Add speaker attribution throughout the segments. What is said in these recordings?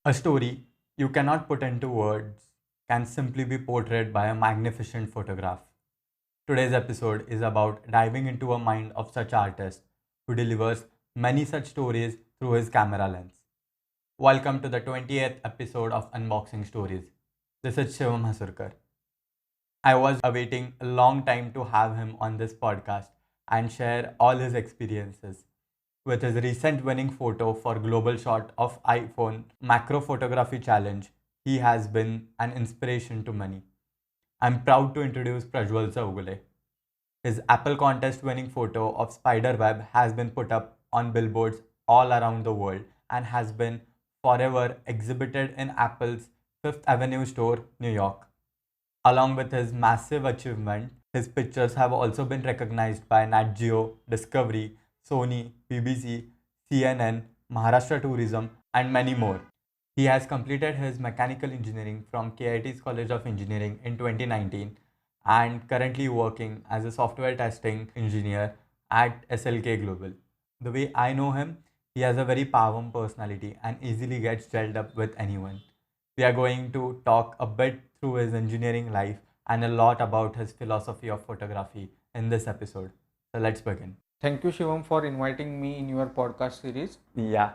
Speaker 1: A story you cannot put into words can simply be portrayed by a magnificent photograph. Today's episode is about diving into a mind of such artist who delivers many such stories through his camera lens. Welcome to the 20th episode of Unboxing Stories. This is Shivam Hasurkar. I was awaiting a long time to have him on this podcast and share all his experiences. With his recent winning photo for Global Shot of iPhone Macro Photography Challenge, he has been an inspiration to many. I'm proud to introduce Prajwal Chougule. His Apple contest winning photo of spiderweb has been put up on billboards all around the world and has been forever exhibited in Apple's Fifth Avenue store, New York. Along with his massive achievement, his pictures have also been recognized by Nat Geo, Discovery, Sony, BBC, CNN, Maharashtra Tourism, and many more. He has completed his mechanical engineering from KIT's College of Engineering in 2019 and currently working as a software testing engineer at SLK Global. The way I know him, he has a very powerful personality and easily gets gelled up with anyone. We are going to talk a bit through his engineering life and a lot about his philosophy of photography in this episode. So let's begin.
Speaker 2: Thank you, Shivam, for inviting me in your podcast series.
Speaker 1: Yeah,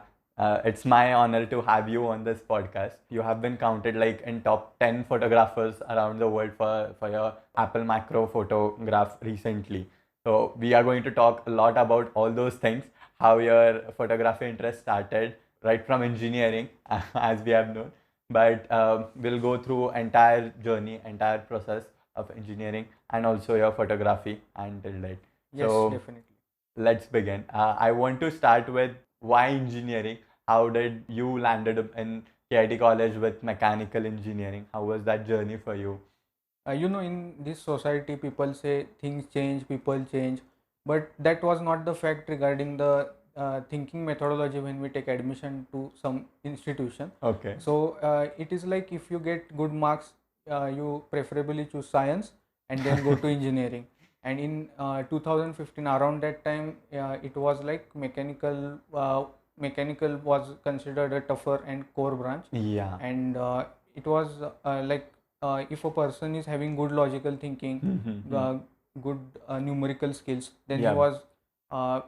Speaker 1: it's my honor to have you on this podcast. You have been counted like in top 10 photographers around the world for your Apple macro photograph recently. So we are going to talk a lot about all those things, how your photography interest started right from engineering, as we have known. But we'll go through entire journey, entire process of engineering and also your photography until date.
Speaker 2: Yes,
Speaker 1: So
Speaker 2: definitely.
Speaker 1: let's begin. I want to start with why engineering? How did you landed up in KIT college with mechanical engineering? How was that journey for you?
Speaker 2: In this society, people say things change, people change, but that was not the fact regarding the thinking methodology when we take admission to some institution.
Speaker 1: Okay.
Speaker 2: So it is like if you get good marks, you preferably choose science and then go to engineering. And in 2015, around that time, it was like mechanical was considered a tougher and core branch,
Speaker 1: Yeah.
Speaker 2: and it was if a person is having good logical thinking, uh, good numerical skills, then he
Speaker 1: Yeah.
Speaker 2: was uh,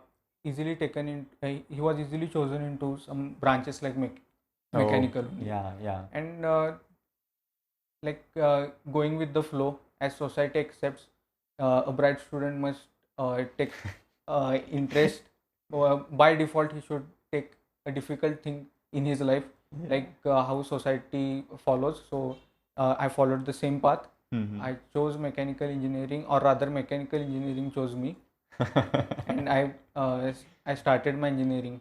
Speaker 2: easily taken in. He was easily chosen into some branches like mechanical.
Speaker 1: Oh, yeah, yeah.
Speaker 2: And going with the flow as society accepts, a bright student must take interest. By default, he should take a difficult thing in his life, like how society follows. So I followed the same path. I chose mechanical engineering, or rather, mechanical engineering chose me, and I started my engineering.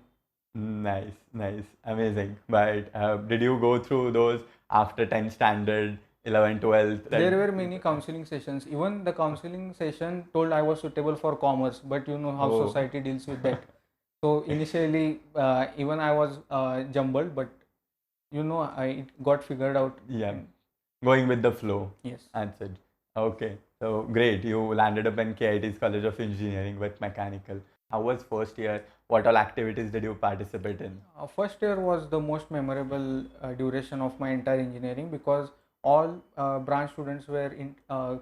Speaker 1: Nice, nice, amazing. But did you go through those after 10th standard, 11, 12th?
Speaker 2: There were many counseling sessions. Even the counseling session told I was suitable for commerce, but you know how
Speaker 1: Oh.
Speaker 2: society deals with that. So initially, even I was jumbled, but it got figured out.
Speaker 1: Yeah, going with the flow.
Speaker 2: Yes.
Speaker 1: Answered. Okay, so great. You landed up in KIT's College of Engineering with mechanical. How was first year? What all activities did you participate in?
Speaker 2: First year was the most memorable duration of my entire engineering, because all branch students were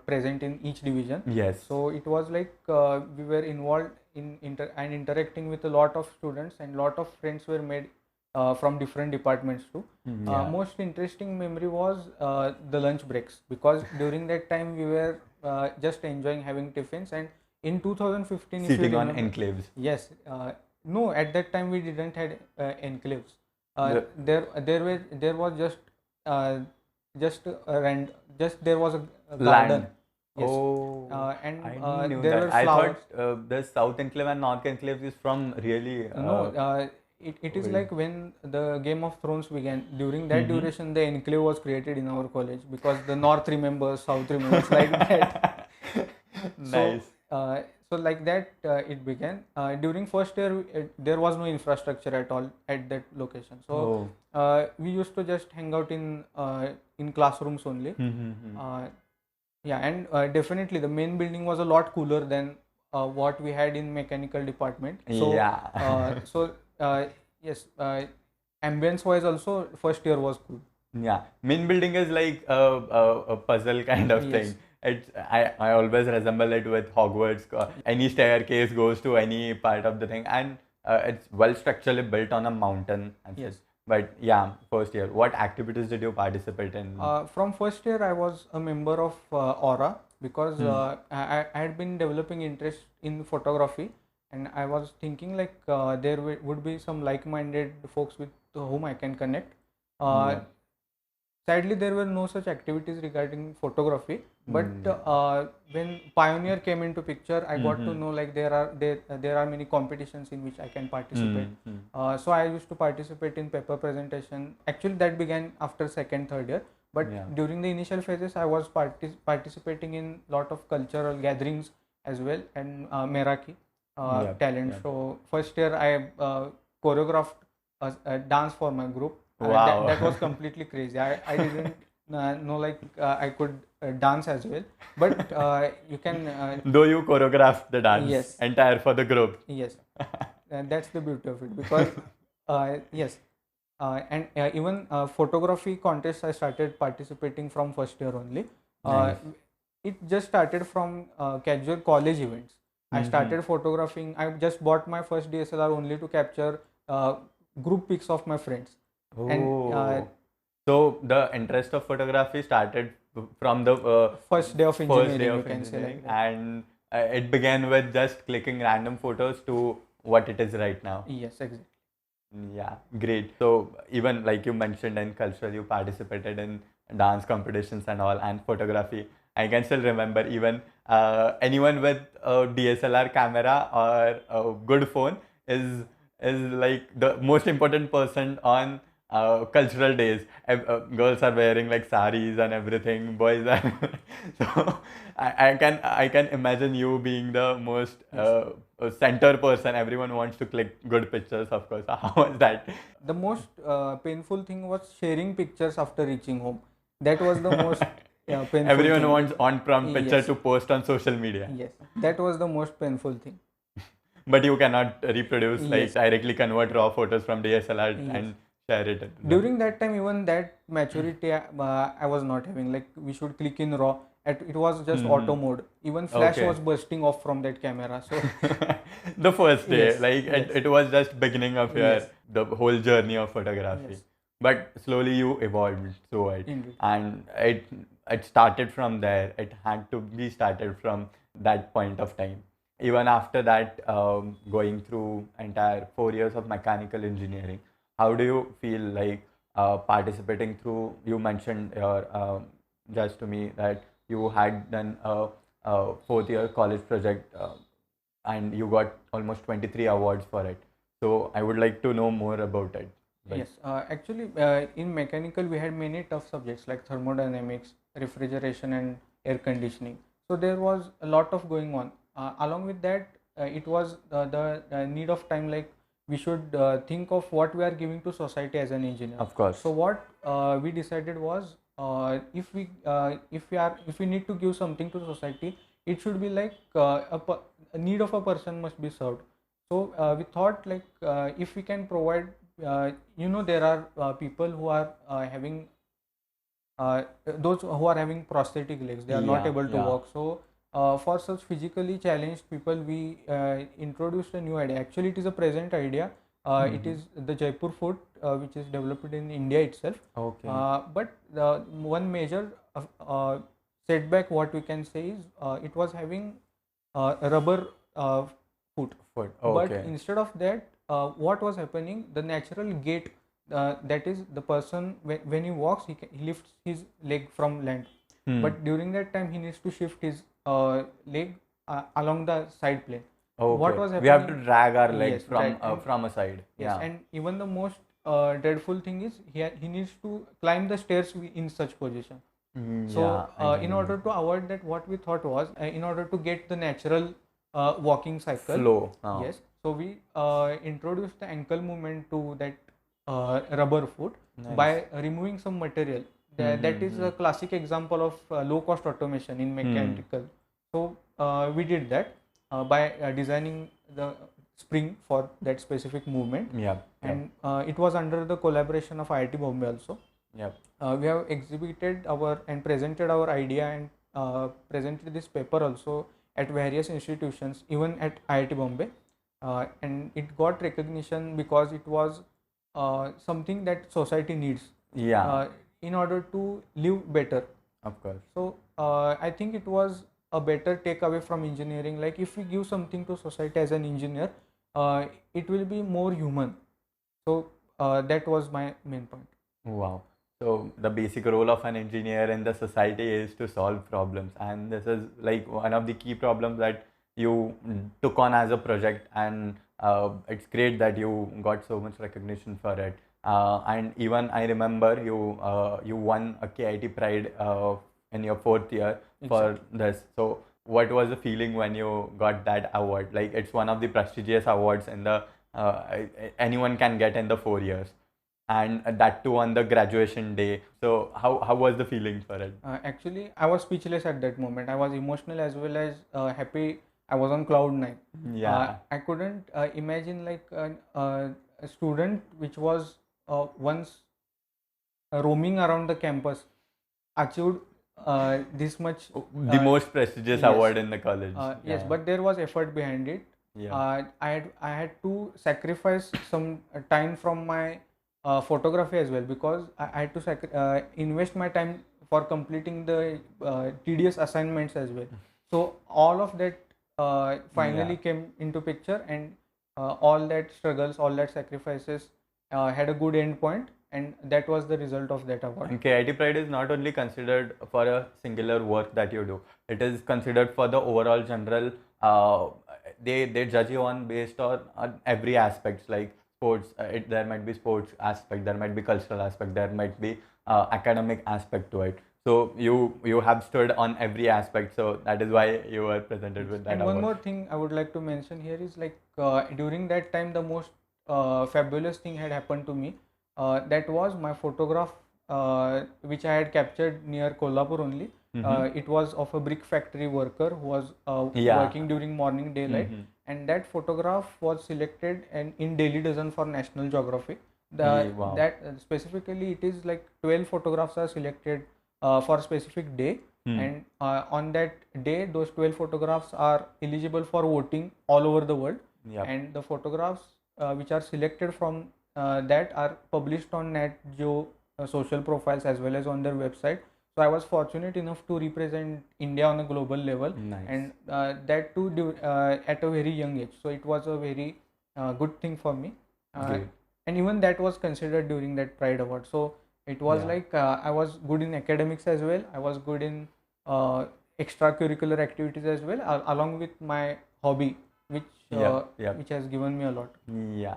Speaker 2: present in each division.
Speaker 1: Yes.
Speaker 2: So it was like we were involved in interacting with a lot of students, and lot of friends were made from different departments too.
Speaker 1: Yeah.
Speaker 2: Most interesting memory was the lunch breaks, because during that time we were just enjoying having tiffins. And in 2015, if you
Speaker 1: Sitting on
Speaker 2: remember,
Speaker 1: enclaves.
Speaker 2: yes, no, at that time we didn't had enclaves.
Speaker 1: The-
Speaker 2: There was just there was a
Speaker 1: Land.
Speaker 2: garden. Yes.
Speaker 1: Oh,
Speaker 2: And
Speaker 1: I knew
Speaker 2: there
Speaker 1: that.
Speaker 2: were
Speaker 1: I
Speaker 2: flowers.
Speaker 1: thought the south enclave and north enclave is from really.
Speaker 2: No, it is
Speaker 1: old.
Speaker 2: like when the Game of Thrones began. During that duration, the enclave was created in our college, because the North remembers, South remembers, like that.
Speaker 1: Nice.
Speaker 2: So like that, it began. During first year, there was no infrastructure at all at that location. So we used to just hang out in classrooms only. Yeah, and definitely the main building was a lot cooler than what we had in mechanical department. So
Speaker 1: Yeah.
Speaker 2: yes, ambience wise also first year was good.
Speaker 1: Yeah, min building is like a puzzle kind of
Speaker 2: Yes.
Speaker 1: thing. I always resemble it with Hogwarts. Any staircase goes to any part of the thing, and it's well structurally built on a mountain and such.
Speaker 2: Yes.
Speaker 1: But yeah, first year, what activities did you participate in?
Speaker 2: From first year, I was a member of Aura because I had been developing interest in photography, and I was thinking like there would be some like-minded folks with whom I can connect. Uh,
Speaker 1: Yeah.
Speaker 2: Sadly, there were no such activities regarding photography. But
Speaker 1: Mm.
Speaker 2: when Pioneer came into picture, I got to
Speaker 1: Mhm.
Speaker 2: know like there are many competitions in which I can participate.
Speaker 1: Mm.
Speaker 2: So I used to participate in paper presentation. Actually, that began after second, third year. But
Speaker 1: Yeah.
Speaker 2: during the initial phases, I was participating in lot of cultural gatherings as well and Meraki
Speaker 1: Yep.
Speaker 2: talent
Speaker 1: Yep.
Speaker 2: show. First year, I choreographed a dance for my group.
Speaker 1: Wow.
Speaker 2: That was completely crazy. I didn't know like I could dance as well, but you can
Speaker 1: Though you choreographed the dance
Speaker 2: yes,
Speaker 1: entire for the group.
Speaker 2: yes, that's the beauty of it because yes, and even photography contests I started participating from first year only.
Speaker 1: Nice.
Speaker 2: It just started from casual college events. I
Speaker 1: Mm-hmm.
Speaker 2: started photographing. I just bought my first DSLR only to capture group pics of my friends, and
Speaker 1: Oh. So the interest of photography started from the
Speaker 2: first day of
Speaker 1: first day
Speaker 2: engineering, you
Speaker 1: of
Speaker 2: can say
Speaker 1: engineering,
Speaker 2: like that.
Speaker 1: and it began with just clicking random photos to what it is right now.
Speaker 2: Yes, exactly.
Speaker 1: Yeah, great. So even like you mentioned in cultural, you participated in dance competitions and all, and photography. I can still remember even anyone with a DSLR camera or a good phone is like the most important person on cultural days. Girls are wearing like saris and everything. Boys are so I can imagine you being the most
Speaker 2: Yes.
Speaker 1: center person. Everyone wants to click good pictures, of course. How was that?
Speaker 2: The most painful thing was sharing pictures after reaching home. That was the most painful
Speaker 1: Everyone
Speaker 2: thing.
Speaker 1: wants on-prompt picture
Speaker 2: Yes,
Speaker 1: to post on social media,
Speaker 2: yes, that was the most painful thing.
Speaker 1: but you cannot reproduce like
Speaker 2: Yes,
Speaker 1: directly convert raw photos from DSLR
Speaker 2: yes.
Speaker 1: and share it to them.
Speaker 2: During that time, even that maturity I was not having. Like we should click in raw. It was just auto
Speaker 1: Hmm.
Speaker 2: mode. Even flash
Speaker 1: Okay.
Speaker 2: was bursting off from that camera. So
Speaker 1: The first day,
Speaker 2: yes,
Speaker 1: like
Speaker 2: yes,
Speaker 1: it was just beginning of your
Speaker 2: yes,
Speaker 1: the whole journey of photography,
Speaker 2: yes,
Speaker 1: but slowly you evolved through it,
Speaker 2: indeed.
Speaker 1: and it started from there. It had to be started from that point of time. Even after that, going through entire 4 years of mechanical engineering, how do you feel like participating through? You mentioned your just to me that you had done a fourth year college project. And you got almost 23 awards for it. So I would like to know more about it. But
Speaker 2: Yes, actually, in mechanical, we had many tough subjects like thermodynamics, refrigeration, and air conditioning. So there was a lot of going on. Along with that, it was the need of time. Like we should think of what we are giving to society as an engineer.
Speaker 1: of course,
Speaker 2: So what we decided was, if we need to give something to society, it should be like a need of a person must be served. So we thought like if we can provide there are people who are having those who are having prosthetic legs, they are not
Speaker 1: yeah,
Speaker 2: able to
Speaker 1: yeah.
Speaker 2: walk. So for such physically challenged people, we introduced a new idea. Actually, it is a present idea. It
Speaker 1: Hmm.
Speaker 2: is the Jaipur food, which is developed in India itself.
Speaker 1: Okay.
Speaker 2: But the one major setback, what we can say, is it was having rubber foot.
Speaker 1: Foot.
Speaker 2: But
Speaker 1: Okay.
Speaker 2: instead of that, what was happening, the natural gait, that is the person when he walks, he lifts his leg from land,
Speaker 1: Hmm.
Speaker 2: but during that time he needs to shift his leg along the side plane. What
Speaker 1: Okay.
Speaker 2: was
Speaker 1: We have to
Speaker 2: happening?
Speaker 1: drag our leg
Speaker 2: Yes, drag. And
Speaker 1: from a side.
Speaker 2: yes,
Speaker 1: Yeah.
Speaker 2: and even the most dreadful thing is he needs to climb the stairs in such position.
Speaker 1: Yeah,
Speaker 2: So,
Speaker 1: I can
Speaker 2: in order
Speaker 1: imagine.
Speaker 2: to avoid that, what we thought was, in order to get the natural walking cycle,
Speaker 1: Flow.
Speaker 2: yes. So we introduced the ankle movement to that rubber foot
Speaker 1: Nice.
Speaker 2: by removing some material. That is
Speaker 1: Hmm.
Speaker 2: a classic example of low-cost automation in
Speaker 1: Hmm.
Speaker 2: mechanical. So we did that by designing the spring for that specific movement.
Speaker 1: Yeah.
Speaker 2: And it was under the collaboration of IIT Bombay also.
Speaker 1: Yep.
Speaker 2: We have exhibited our and presented our idea and presented this paper also at various institutions, even at IIT Bombay, and it got recognition because it was something that society needs
Speaker 1: Yeah.
Speaker 2: in order to live better.
Speaker 1: Of course.
Speaker 2: So I think it was a better takeaway from engineering. Like if we give something to society as an engineer, it will be more human. So that was my main point.
Speaker 1: Wow. So the basic role of an engineer in the society is to solve problems, and this is like one of the key problems that you took on as a project, and it's great that you got so much recognition for it. And even I remember you won a KIT Pride in your fourth year for this. So what was the feeling when you got that award? Like it's one of the prestigious awards in the anyone can get in the 4 years, and that too on the graduation day. So how was the feeling for it?
Speaker 2: Actually, I was speechless at that moment. I was emotional as well as happy. I was on cloud nine.
Speaker 1: Yeah.
Speaker 2: I couldn't imagine like a student which was once roaming around the campus achieved this much.
Speaker 1: The most prestigious
Speaker 2: Yes.
Speaker 1: award in the college.
Speaker 2: Yes, but there was effort behind it.
Speaker 1: Yeah.
Speaker 2: I had to sacrifice some time from my photography as well, because I had to invest my time for completing the tedious assignments as well. So all of that finally came into picture, and all that struggles, all that sacrifices had a good end point, and that was the result of that award.
Speaker 1: And KIT Pride is not only considered for a singular work that you do, it is considered for the overall general. They judge you on based on every aspects, like sports. There might be sports aspect, there might be cultural aspect, there might be academic aspect to it. So you have stood on every aspect. So that is why you were presented with that
Speaker 2: And
Speaker 1: award.
Speaker 2: one more thing I would like to mention here is like during that time the most fabulous thing had happened to me. That was my photograph which I had captured near Kolhapur only. It was of a brick factory worker who was working during morning daylight, and that photograph was selected and in Daily Dozen for National Geographic.
Speaker 1: Wow.
Speaker 2: That specifically it is like 12 photographs are selected for a specific day, and on that day those 12 photographs are eligible for voting all over the world.
Speaker 1: Yep.
Speaker 2: And the photographs which are selected from that are published on Nat Geo social profiles as well as on their website. So I was fortunate enough to represent India on a global level.
Speaker 1: Nice.
Speaker 2: And that too at a very young age. So it was a very good thing for me.
Speaker 1: Great.
Speaker 2: And even that was considered during that Pride Award. So it was like I was good in academics as well. I was good in extracurricular activities as well, along with my hobby, which which has given me a lot.
Speaker 1: Yeah.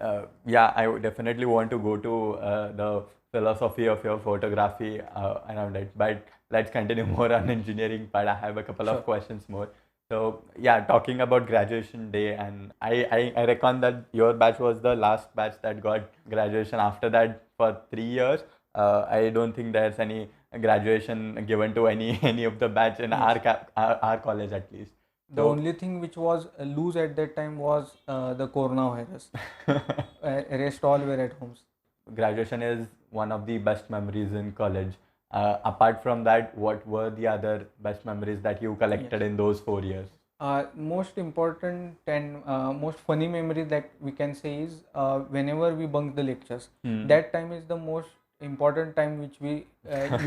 Speaker 1: I would definitely want to go to the philosophy of your photography around it. But let's continue more on engineering part. I have a couple of questions more. So yeah, talking about graduation day, and I reckon that your batch was the last batch that got graduation. After that, for 3 years, I don't think there's any graduation given to any of the batch in our college at least.
Speaker 2: The only thing which was loose at that time was the coronavirus. Rest all were at homes.
Speaker 1: Graduation is one of the best memories in college. Apart from that, what were the other best memories that you collected in those 4 years?
Speaker 2: Most important and most funny memory that we can say is whenever we bunk the lectures. That time is the most important time which we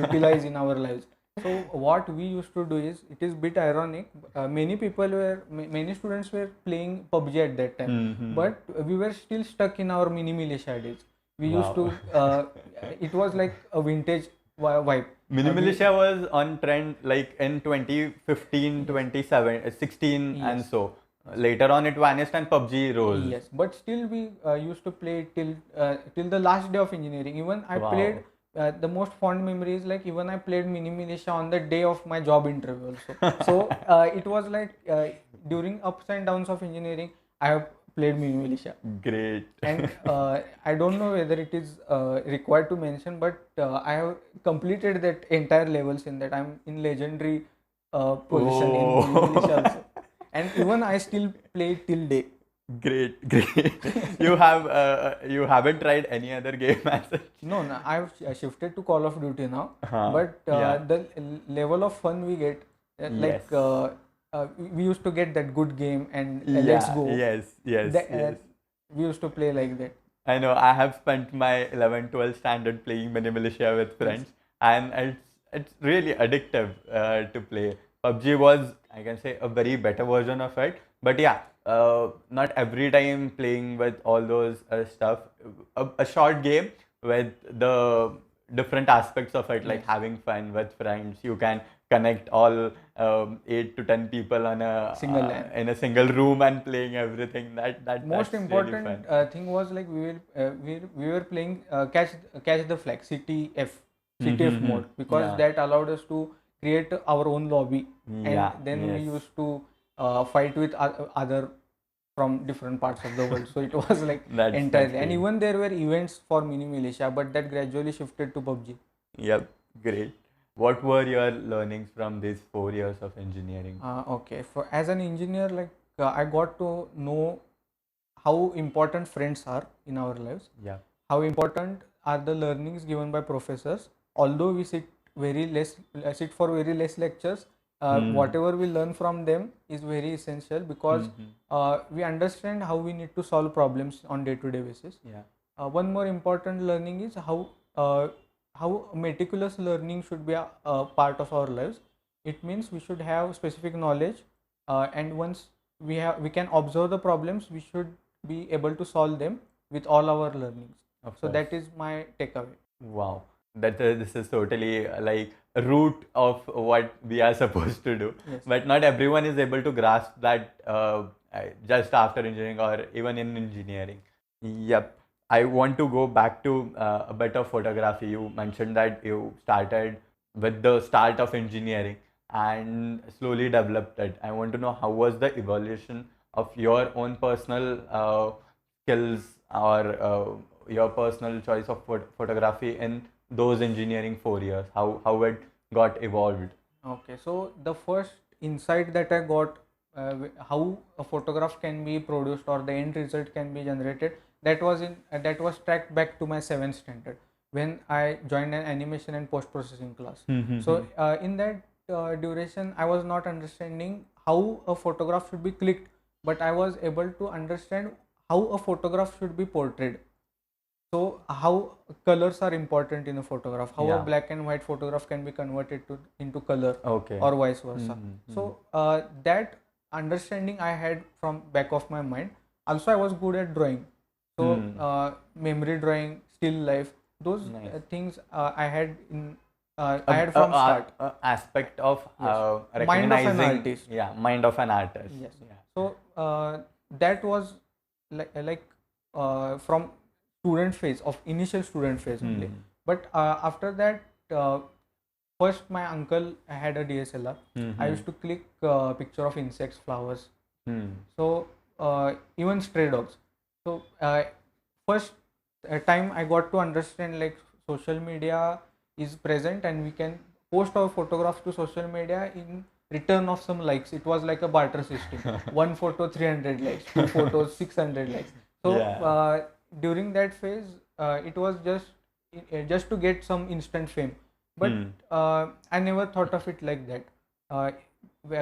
Speaker 2: utilize in our lives. So what we used to do is, it is bit ironic. Many students were playing PUBG at that time, but we were still stuck in our mini militia days. We used to. It was like a vintage vibe.
Speaker 1: Mini militia was on trend like in 2015, 16, and so later on it vanished and PUBG rose.
Speaker 2: Yes, but still we used to play till the last day of engineering. Even I played. The most fond memory is like even I played mini militia on the day of my job interview also. So it was like during ups and downs of engineering, I have played mini militia.
Speaker 1: Great.
Speaker 2: And I don't know whether it is required to mention, but I have completed that entire levels in that. I'm in legendary position in mini militia also. And even I still play till day.
Speaker 1: Great, great. You haven't tried any other game as such?
Speaker 2: No, no, I've shifted to Call of Duty now,
Speaker 1: Huh.
Speaker 2: but
Speaker 1: Yeah.
Speaker 2: the level of fun we get,
Speaker 1: Yes.
Speaker 2: we used to get that good game and let's
Speaker 1: Yeah.
Speaker 2: go.
Speaker 1: Yes. Yes.
Speaker 2: That,
Speaker 1: Yes.
Speaker 2: we used to play like that.
Speaker 1: I know. I have spent my 11, 12 standard playing Mini Militia with
Speaker 2: Yes.
Speaker 1: friends, and it's really addictive to play. PUBG was, I can say, a very better version of it. But yeah, not every time playing with all those stuff. A short game with the different aspects of it, like
Speaker 2: Yes.
Speaker 1: having fun with friends. You can connect all 8 to 10 people on
Speaker 2: Single LAN.
Speaker 1: in a single room and playing everything.
Speaker 2: Most
Speaker 1: That's really fun.
Speaker 2: important thing was like we were playing catch the flag CTF
Speaker 1: Mm-hmm.
Speaker 2: mode, because
Speaker 1: Yeah.
Speaker 2: that allowed us to create our own lobby, and
Speaker 1: Yeah.
Speaker 2: then we
Speaker 1: Yes.
Speaker 2: used to fight with other from different parts of the world. So it was like
Speaker 1: That's
Speaker 2: entirely, and
Speaker 1: great.
Speaker 2: even there were events for mini militia, but that gradually shifted to PUBG.
Speaker 1: Yep. Great. What were your learnings from these 4 years of engineering?
Speaker 2: Okay, for as an engineer, like I got to know how important friends are in our lives,
Speaker 1: Yeah.
Speaker 2: how important are the learnings given by professors. Although we sit for very less lectures,
Speaker 1: Hmm.
Speaker 2: whatever we learn from them is very essential, because
Speaker 1: Mm-hmm.
Speaker 2: we understand how we need to solve problems on day-to-day basis.
Speaker 1: Yeah.
Speaker 2: One more important learning is uh, how meticulous learning should be a part of our lives. It means we should have specific knowledge, and once we can observe the problems, we should be able to solve them with all our learnings.
Speaker 1: Of
Speaker 2: So
Speaker 1: course.
Speaker 2: that is my takeaway.
Speaker 1: Wow. This is totally like a root of what we are supposed to do.
Speaker 2: Yes.
Speaker 1: But not everyone is able to grasp that just after engineering or even in engineering. Yep. I want to go back to a bit of photography. You mentioned that you started with the start of engineering and slowly developed it. I want to know how was the evolution of your own personal skills or your personal choice of photography in those engineering 4 years. How it got evolved.
Speaker 2: Okay, so the first insight that I got, how a photograph can be produced or the end result can be generated, that was tracked back to my seventh standard, when I joined an animation and post processing class. So in that duration, I was not understanding how a photograph should be clicked, but I was able to understand how a photograph should be portrayed. So how colors are important in a photograph, how a
Speaker 1: Yeah.
Speaker 2: black and white photograph can be converted to into color,
Speaker 1: Okay.
Speaker 2: or vice versa.
Speaker 1: Mm-hmm.
Speaker 2: So that understanding I had from back of my mind. Also, I was good at drawing, so memory drawing, still life, those
Speaker 1: Nice.
Speaker 2: things I
Speaker 1: A,
Speaker 2: had from start.
Speaker 1: a aspect of
Speaker 2: Yes, mind of an
Speaker 1: recognizing,
Speaker 2: artist.
Speaker 1: yeah, mind of an artist.
Speaker 2: Yes.
Speaker 1: Yeah.
Speaker 2: So that was from student phase, of initial student phase only. But after that, first my uncle had a DSLR. I used to click picture of insects, flowers. So even stray dogs. So first time I got to understand like social media is present, and we can post our photographs to social media in return of some likes. It was like a barter system. One photo 300 likes, two photos 600 likes. So
Speaker 1: Yeah.
Speaker 2: during that phase, it was just to get some instant fame. But I never thought of it like that. Uh,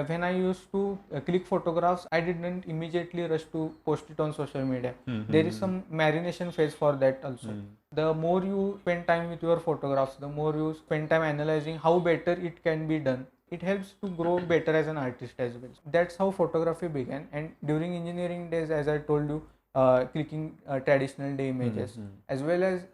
Speaker 2: when I used to click photographs, I didn't immediately rush to post it on social media. There is some marination phase for that also. The more you spend time with your photographs, the more you spend time analyzing how better it can be done. It helps to grow better as an artist as well. That's how photography began. And during engineering days, as I told you, clicking traditional day images, as well as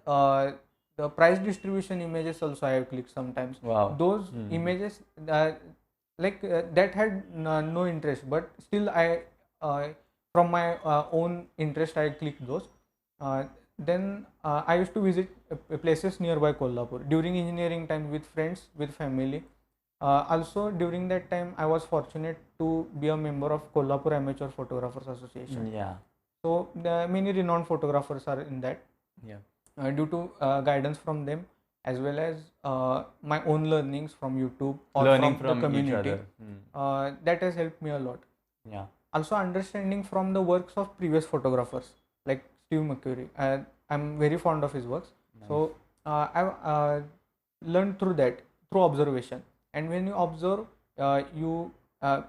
Speaker 2: the price distribution images also I have clicked sometimes.
Speaker 1: Wow.
Speaker 2: Those images, that had no interest, but still I from my own interest I clicked those. Then I used to visit places nearby Kolhapur during engineering time with friends, with family. Also during that time I was fortunate to be a member of Kolhapur Amateur Photographers Association.
Speaker 1: Yeah.
Speaker 2: So many renowned photographers are in that.
Speaker 1: Yeah.
Speaker 2: Due to guidance from them, as well as my own learnings from YouTube or
Speaker 1: Learning
Speaker 2: from the
Speaker 1: from each
Speaker 2: community,
Speaker 1: other.
Speaker 2: that has helped me a lot.
Speaker 1: Yeah.
Speaker 2: also understanding from the works of previous photographers like Steve McCurry. I'm very fond of his works.
Speaker 1: Nice.
Speaker 2: So I've learned through that, through observation. And when you observe, you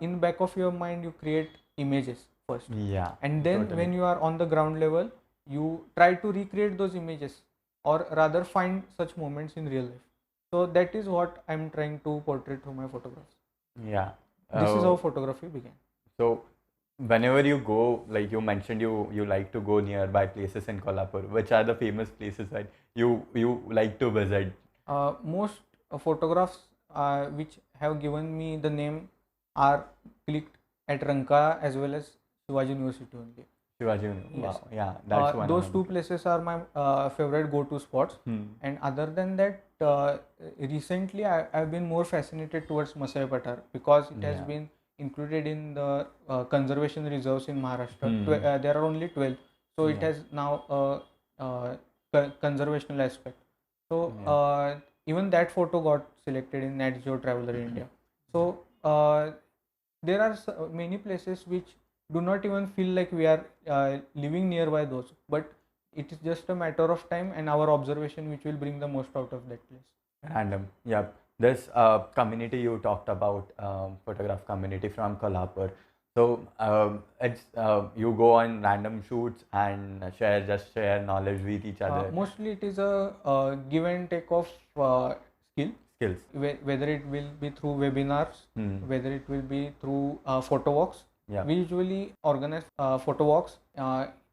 Speaker 2: in back of your mind you create images first,
Speaker 1: Yeah,
Speaker 2: and then
Speaker 1: totally.
Speaker 2: when you are on the ground level, you try to recreate those images, or rather find such moments in real life. So that is what I'm trying to portray through my photographs.
Speaker 1: Yeah.
Speaker 2: This is how photography began.
Speaker 1: So whenever you go, like you mentioned, you like to go nearby places in Kolhapur. Which are the famous places that you like to visit?
Speaker 2: Most photographs which have given me the name are clicked at Ranka as well as Shivaji University only.
Speaker 1: Shivaji.
Speaker 2: Yes.
Speaker 1: Wow. Yeah, that's one
Speaker 2: Those
Speaker 1: of
Speaker 2: two
Speaker 1: them.
Speaker 2: places are my favorite go-to spots. And other than that, recently I've been more fascinated towards Masai Pathar because it has
Speaker 1: Yeah.
Speaker 2: been included in the conservation reserves in Maharashtra. There are only 12, so it
Speaker 1: Yeah.
Speaker 2: has now a conservational aspect. So even that photo got selected in Nat Geo Traveler India. So there are many places which do not even feel like we are living nearby those, but it is just a matter of time and our observation which will bring the most out of that place.
Speaker 1: Random. Yep. This community you talked about, photograph community from Kolhapur. So it's you go on random shoots and share knowledge with each other.
Speaker 2: Mostly it is a give and take of
Speaker 1: Skills.
Speaker 2: whether it will be through webinars, whether it will be through photo walks.
Speaker 1: Yeah.
Speaker 2: We usually organize photo walks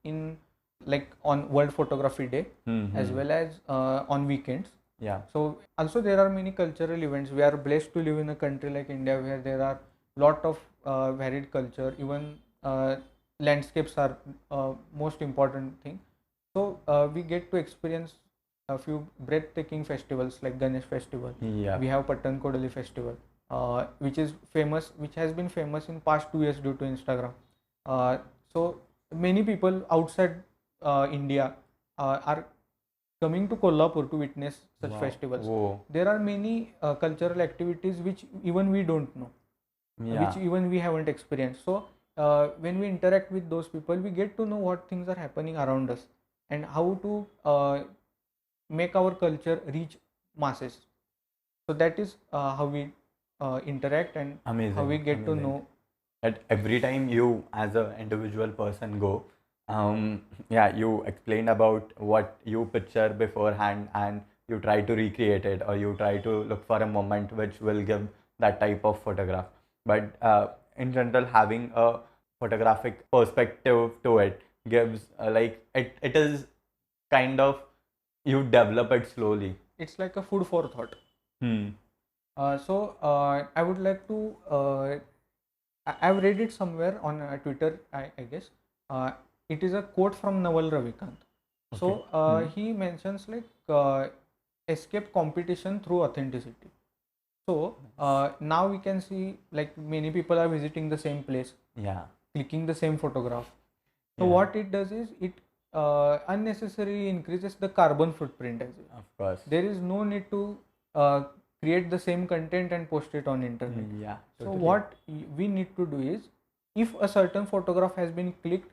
Speaker 2: in like on World Photography Day as well as on weekends.
Speaker 1: Yeah.
Speaker 2: So also there are many cultural events. We are blessed to live in a country like India where there are lot of varied culture. Even landscapes are most important thing. So we get to experience a few breathtaking festivals like Ganesh Festival.
Speaker 1: Yeah.
Speaker 2: We have Patan Kodali Festival, which is famous, which has been famous in past 2 years due to Instagram. So many people outside India are coming to Kolhapur to witness such
Speaker 1: Wow.
Speaker 2: festivals.
Speaker 1: Whoa.
Speaker 2: There are many cultural activities which even we don't know,
Speaker 1: Yeah.
Speaker 2: which even we haven't experienced. So when we interact with those people, we get to know what things are happening around us and how to make our culture reach masses. So that is how we interact and
Speaker 1: Amazing.
Speaker 2: how we get to know.
Speaker 1: That every time you as an individual person go, yeah, you explained about what you picture beforehand and you try to recreate it, or you try to look for a moment which will give that type of photograph. But in general, having a photographic perspective to it gives like it is kind of, you develop it slowly.
Speaker 2: It's like a food for thought.
Speaker 1: Hmm.
Speaker 2: So I would like to I've read it somewhere on Twitter, I guess. It is a quote from Naval Ravikant. So he mentions like escape competition through authenticity. So now we can see like many people are visiting the same place,
Speaker 1: Yeah.
Speaker 2: clicking the same photograph. So
Speaker 1: Yeah.
Speaker 2: what it does is it unnecessarily increases the carbon footprint as well.
Speaker 1: Of course.
Speaker 2: There is no need to create the same content and post it on internet.
Speaker 1: Yeah.
Speaker 2: So
Speaker 1: Totally.
Speaker 2: what we need to do is, if a certain photograph has been clicked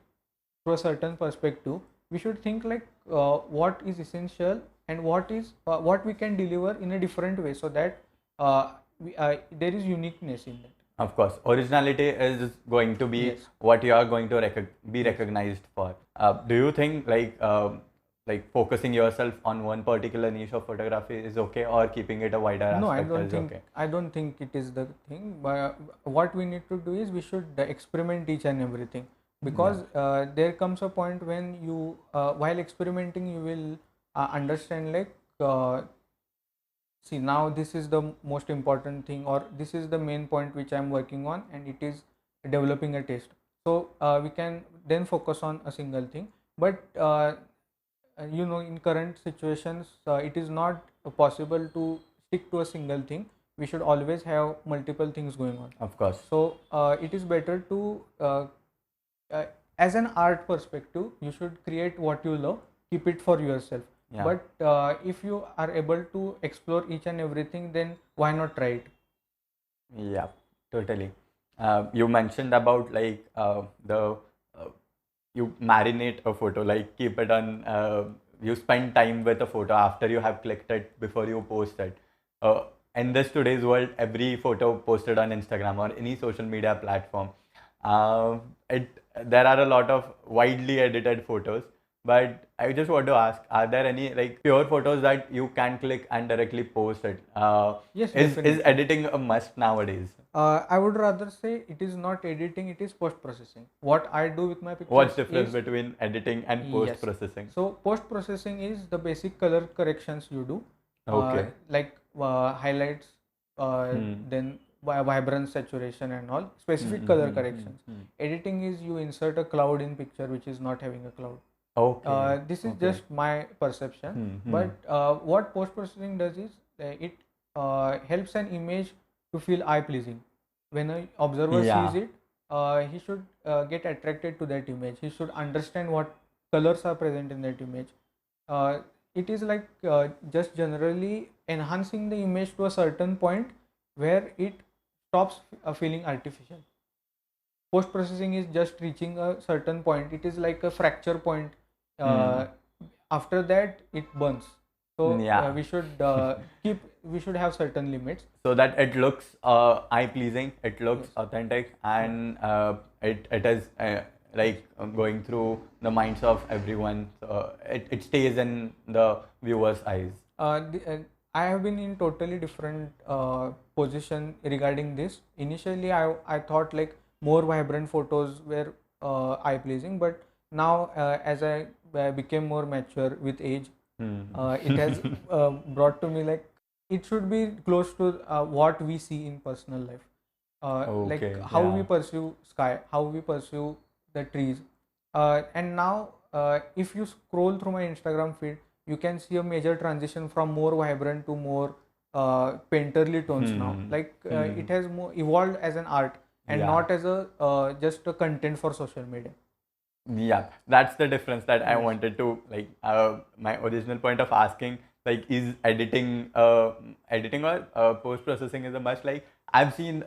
Speaker 2: through a certain perspective, we should think like what is essential and what is what we can deliver in a different way, so that there is uniqueness in that.
Speaker 1: Of course, originality is going to be
Speaker 2: Yes.
Speaker 1: what you are going to be recognized for. Do you think like focusing yourself on one particular niche of photography is okay, or keeping it a wider
Speaker 2: No, I
Speaker 1: aspect
Speaker 2: don't
Speaker 1: is
Speaker 2: think
Speaker 1: okay?
Speaker 2: I don't think it is the thing. But what we need to do is we should experiment each and everything, because there comes a point when you while experimenting you will understand like see, now this is the most important thing, or this is the main point which I'm working on, and it is developing a taste. So we can then focus on a single thing. But you know, in current situations it is not possible to stick to a single thing. We should always have multiple things going on.
Speaker 1: Of course.
Speaker 2: So it is better to uh, as an art perspective, you should create what you love, keep it for yourself.
Speaker 1: Yeah.
Speaker 2: But if you are able to explore each and everything, then why not try it?
Speaker 1: Yeah, totally. You mentioned about like the you marinate a photo, like keep it on. You spend time with a photo after you have clicked it before you post it. Uh, in this today's world, every photo posted on Instagram or any social media platform, it there are a lot of widely edited photos. But I just want to ask: are there any like pure photos that you can click and directly post it?
Speaker 2: Yes,
Speaker 1: Is
Speaker 2: definitely.
Speaker 1: editing a must nowadays?
Speaker 2: I would rather say it is not editing, it is post processing. What I do with my
Speaker 1: What's
Speaker 2: pictures
Speaker 1: difference
Speaker 2: is,
Speaker 1: between editing and post
Speaker 2: yes.
Speaker 1: processing?
Speaker 2: So post processing is the basic color corrections you do,
Speaker 1: Okay.
Speaker 2: like highlights,
Speaker 1: Hmm.
Speaker 2: then vibrance, saturation, and all
Speaker 1: Hmm.
Speaker 2: specific
Speaker 1: Hmm.
Speaker 2: color
Speaker 1: Hmm. Hmm.
Speaker 2: corrections.
Speaker 1: Hmm.
Speaker 2: Editing is you insert a cloud in picture which is not having a cloud.
Speaker 1: Okay.
Speaker 2: This is
Speaker 1: Okay.
Speaker 2: just my perception,
Speaker 1: Hmm. Hmm.
Speaker 2: but what post processing does is it helps an image to feel eye pleasing. When an observer sees
Speaker 1: Yeah.
Speaker 2: it, he should get attracted to that image. He should understand what colors are present in that image. Uh, it is like just generally enhancing the image to a certain point where it stops feeling artificial. Post processing is just reaching a certain point. It is like a fracture point.
Speaker 1: Hmm.
Speaker 2: uh, After that it burns. So
Speaker 1: Yeah.
Speaker 2: we should have certain limits.
Speaker 1: So that it looks eye pleasing, it looks
Speaker 2: Yes.
Speaker 1: authentic,
Speaker 2: Yeah.
Speaker 1: and it is
Speaker 2: Yes.
Speaker 1: like going through the minds of everyone. So it stays in the viewer's eyes.
Speaker 2: I have been in totally different position regarding this. Initially, I thought like more vibrant photos were eye pleasing, but now as I became more mature with age,
Speaker 1: Hmm.
Speaker 2: it has brought to me like it should be close to what we see in personal life, like
Speaker 1: Okay.
Speaker 2: how we
Speaker 1: Yeah.
Speaker 2: pursue sky, how we pursue the trees. And now if you scroll through my Instagram feed, you can see a major transition from more vibrant to more painterly tones now.
Speaker 1: Hmm.
Speaker 2: Like
Speaker 1: Hmm.
Speaker 2: it has more evolved as an art and
Speaker 1: Yeah.
Speaker 2: not as a just a content for social media.
Speaker 1: Yeah, that's the difference that I
Speaker 2: Yes.
Speaker 1: wanted to like. My original point of asking, like, is editing or post processing is a must? Like, I've seen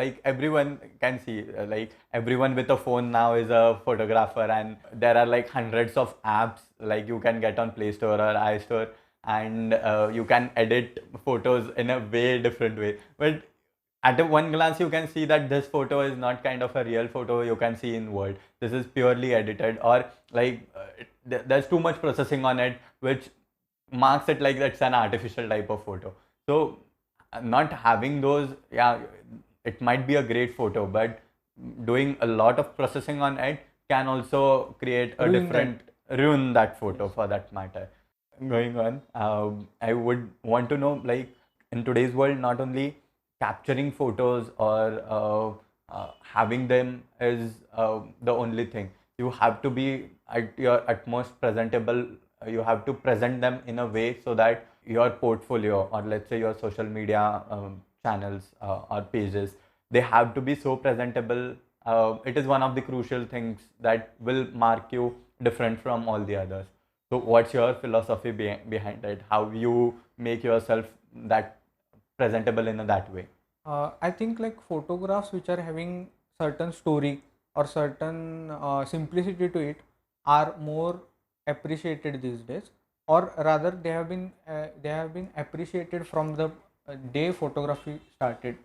Speaker 1: like everyone can see like everyone with a phone now is a photographer, and there are like hundreds of apps like you can get on Play Store or iStore, and you can edit photos in a way different way. But at a one glance you can see that this photo is not kind of a real photo you can see in Word. This is purely edited, or like there's too much processing on it, which marks it like that's an artificial type of photo. So not having those, yeah, it might be a great photo, but doing a lot of processing on it can also create a
Speaker 2: Ruin that.
Speaker 1: different ruin that photo
Speaker 2: Yes.
Speaker 1: for that matter. Going on, I would want to know, like, in today's world, not only capturing photos or having them is the only thing. You have to be at your utmost presentable. You have to present them in a way so that your portfolio, or let's say your social media channels or pages, they have to be so presentable. It is one of the crucial things that will mark you different from all the others. So, what's your philosophy behind it? How you make yourself that presentable in that way?
Speaker 2: I think like photographs which are having certain story or certain simplicity to it are more appreciated these days, or rather they have been appreciated from the day photography started.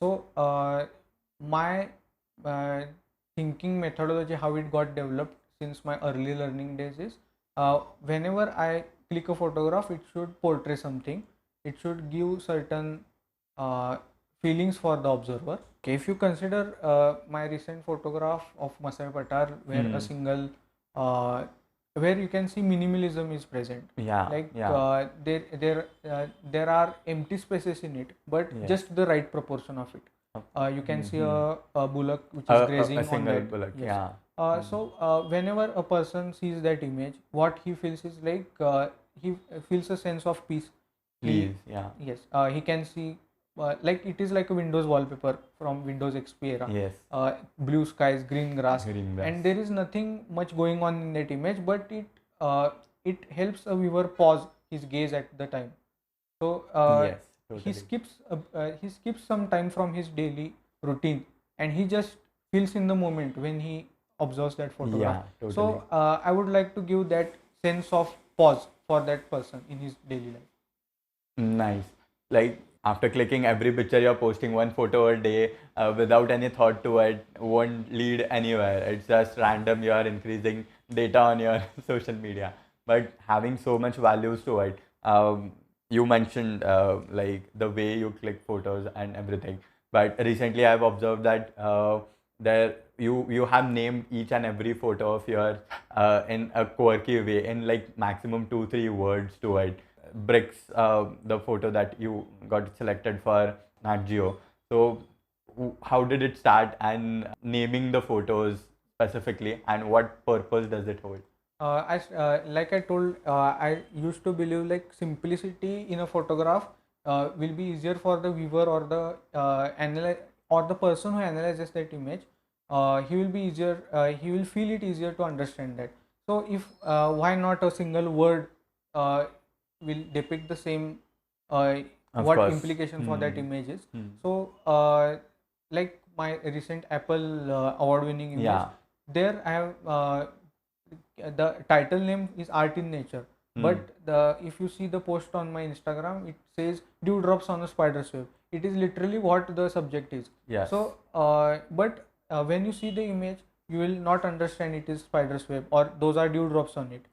Speaker 2: So my uh, thinking methodology, how it got developed since my early learning days is, whenever I click a photograph, it should portray something. It should give certain uh, feelings for the observer. Okay, if you consider my recent photograph of Masai Patar, where a
Speaker 1: Hmm.
Speaker 2: single uh, where you can see minimalism is present.
Speaker 1: Yeah,
Speaker 2: Like
Speaker 1: yeah,
Speaker 2: there are empty spaces in it, but
Speaker 1: yes.
Speaker 2: just the right proportion of it. You can see
Speaker 1: Mm-hmm.
Speaker 2: a bullock which is
Speaker 1: A
Speaker 2: grazing on
Speaker 1: single
Speaker 2: that.
Speaker 1: bullock,
Speaker 2: Yes.
Speaker 1: yeah. Hmm.
Speaker 2: Whenever a person sees that image, what he feels is like he feels a sense of peace. He
Speaker 1: Please, yeah,
Speaker 2: Yes, he can see like it is like a Windows wallpaper from Windows XP era.
Speaker 1: yes,
Speaker 2: Blue skies, green grass,
Speaker 1: green grass.
Speaker 2: and there is nothing much going on in that image, but it helps a viewer pause his gaze at the time. So
Speaker 1: Yes, totally.
Speaker 2: he skips some time from his daily routine and he just feels in the moment when he observes that photograph.
Speaker 1: Yeah, totally.
Speaker 2: So I would like to give that sense of pause for that person in his daily life.
Speaker 1: Nice. Like after clicking every picture, you're posting one photo a day without any thought to it, won't lead anywhere. It's just random. You are increasing data on your social media, but having so much values to it. You mentioned like the way you click photos and everything, but recently I've observed that there you have named each and every photo of yours in a quirky way, in like maximum 2-3 words to it. Bricks, the photo that you got selected for Nat Geo. So, how did it start, and naming the photos specifically, and what purpose does it hold?
Speaker 2: Like I told, I used to believe like simplicity in a photograph will be easier for the viewer or the or the person who analyzes that image. He will be easier. He will feel it easier to understand that. So if why not a single word will depict the same
Speaker 1: Of
Speaker 2: what
Speaker 1: course.
Speaker 2: implication for that image is.
Speaker 1: Hmm.
Speaker 2: So like my recent Apple award-winning image,
Speaker 1: Yeah.
Speaker 2: there I have the title name is Art in Nature,
Speaker 1: Hmm.
Speaker 2: but the if you see the post on my Instagram, it says dewdrops on a spider's web. It is literally what the subject is.
Speaker 1: Yes.
Speaker 2: So but when you see the image, you will not understand it is spider's web or those are dewdrops on it.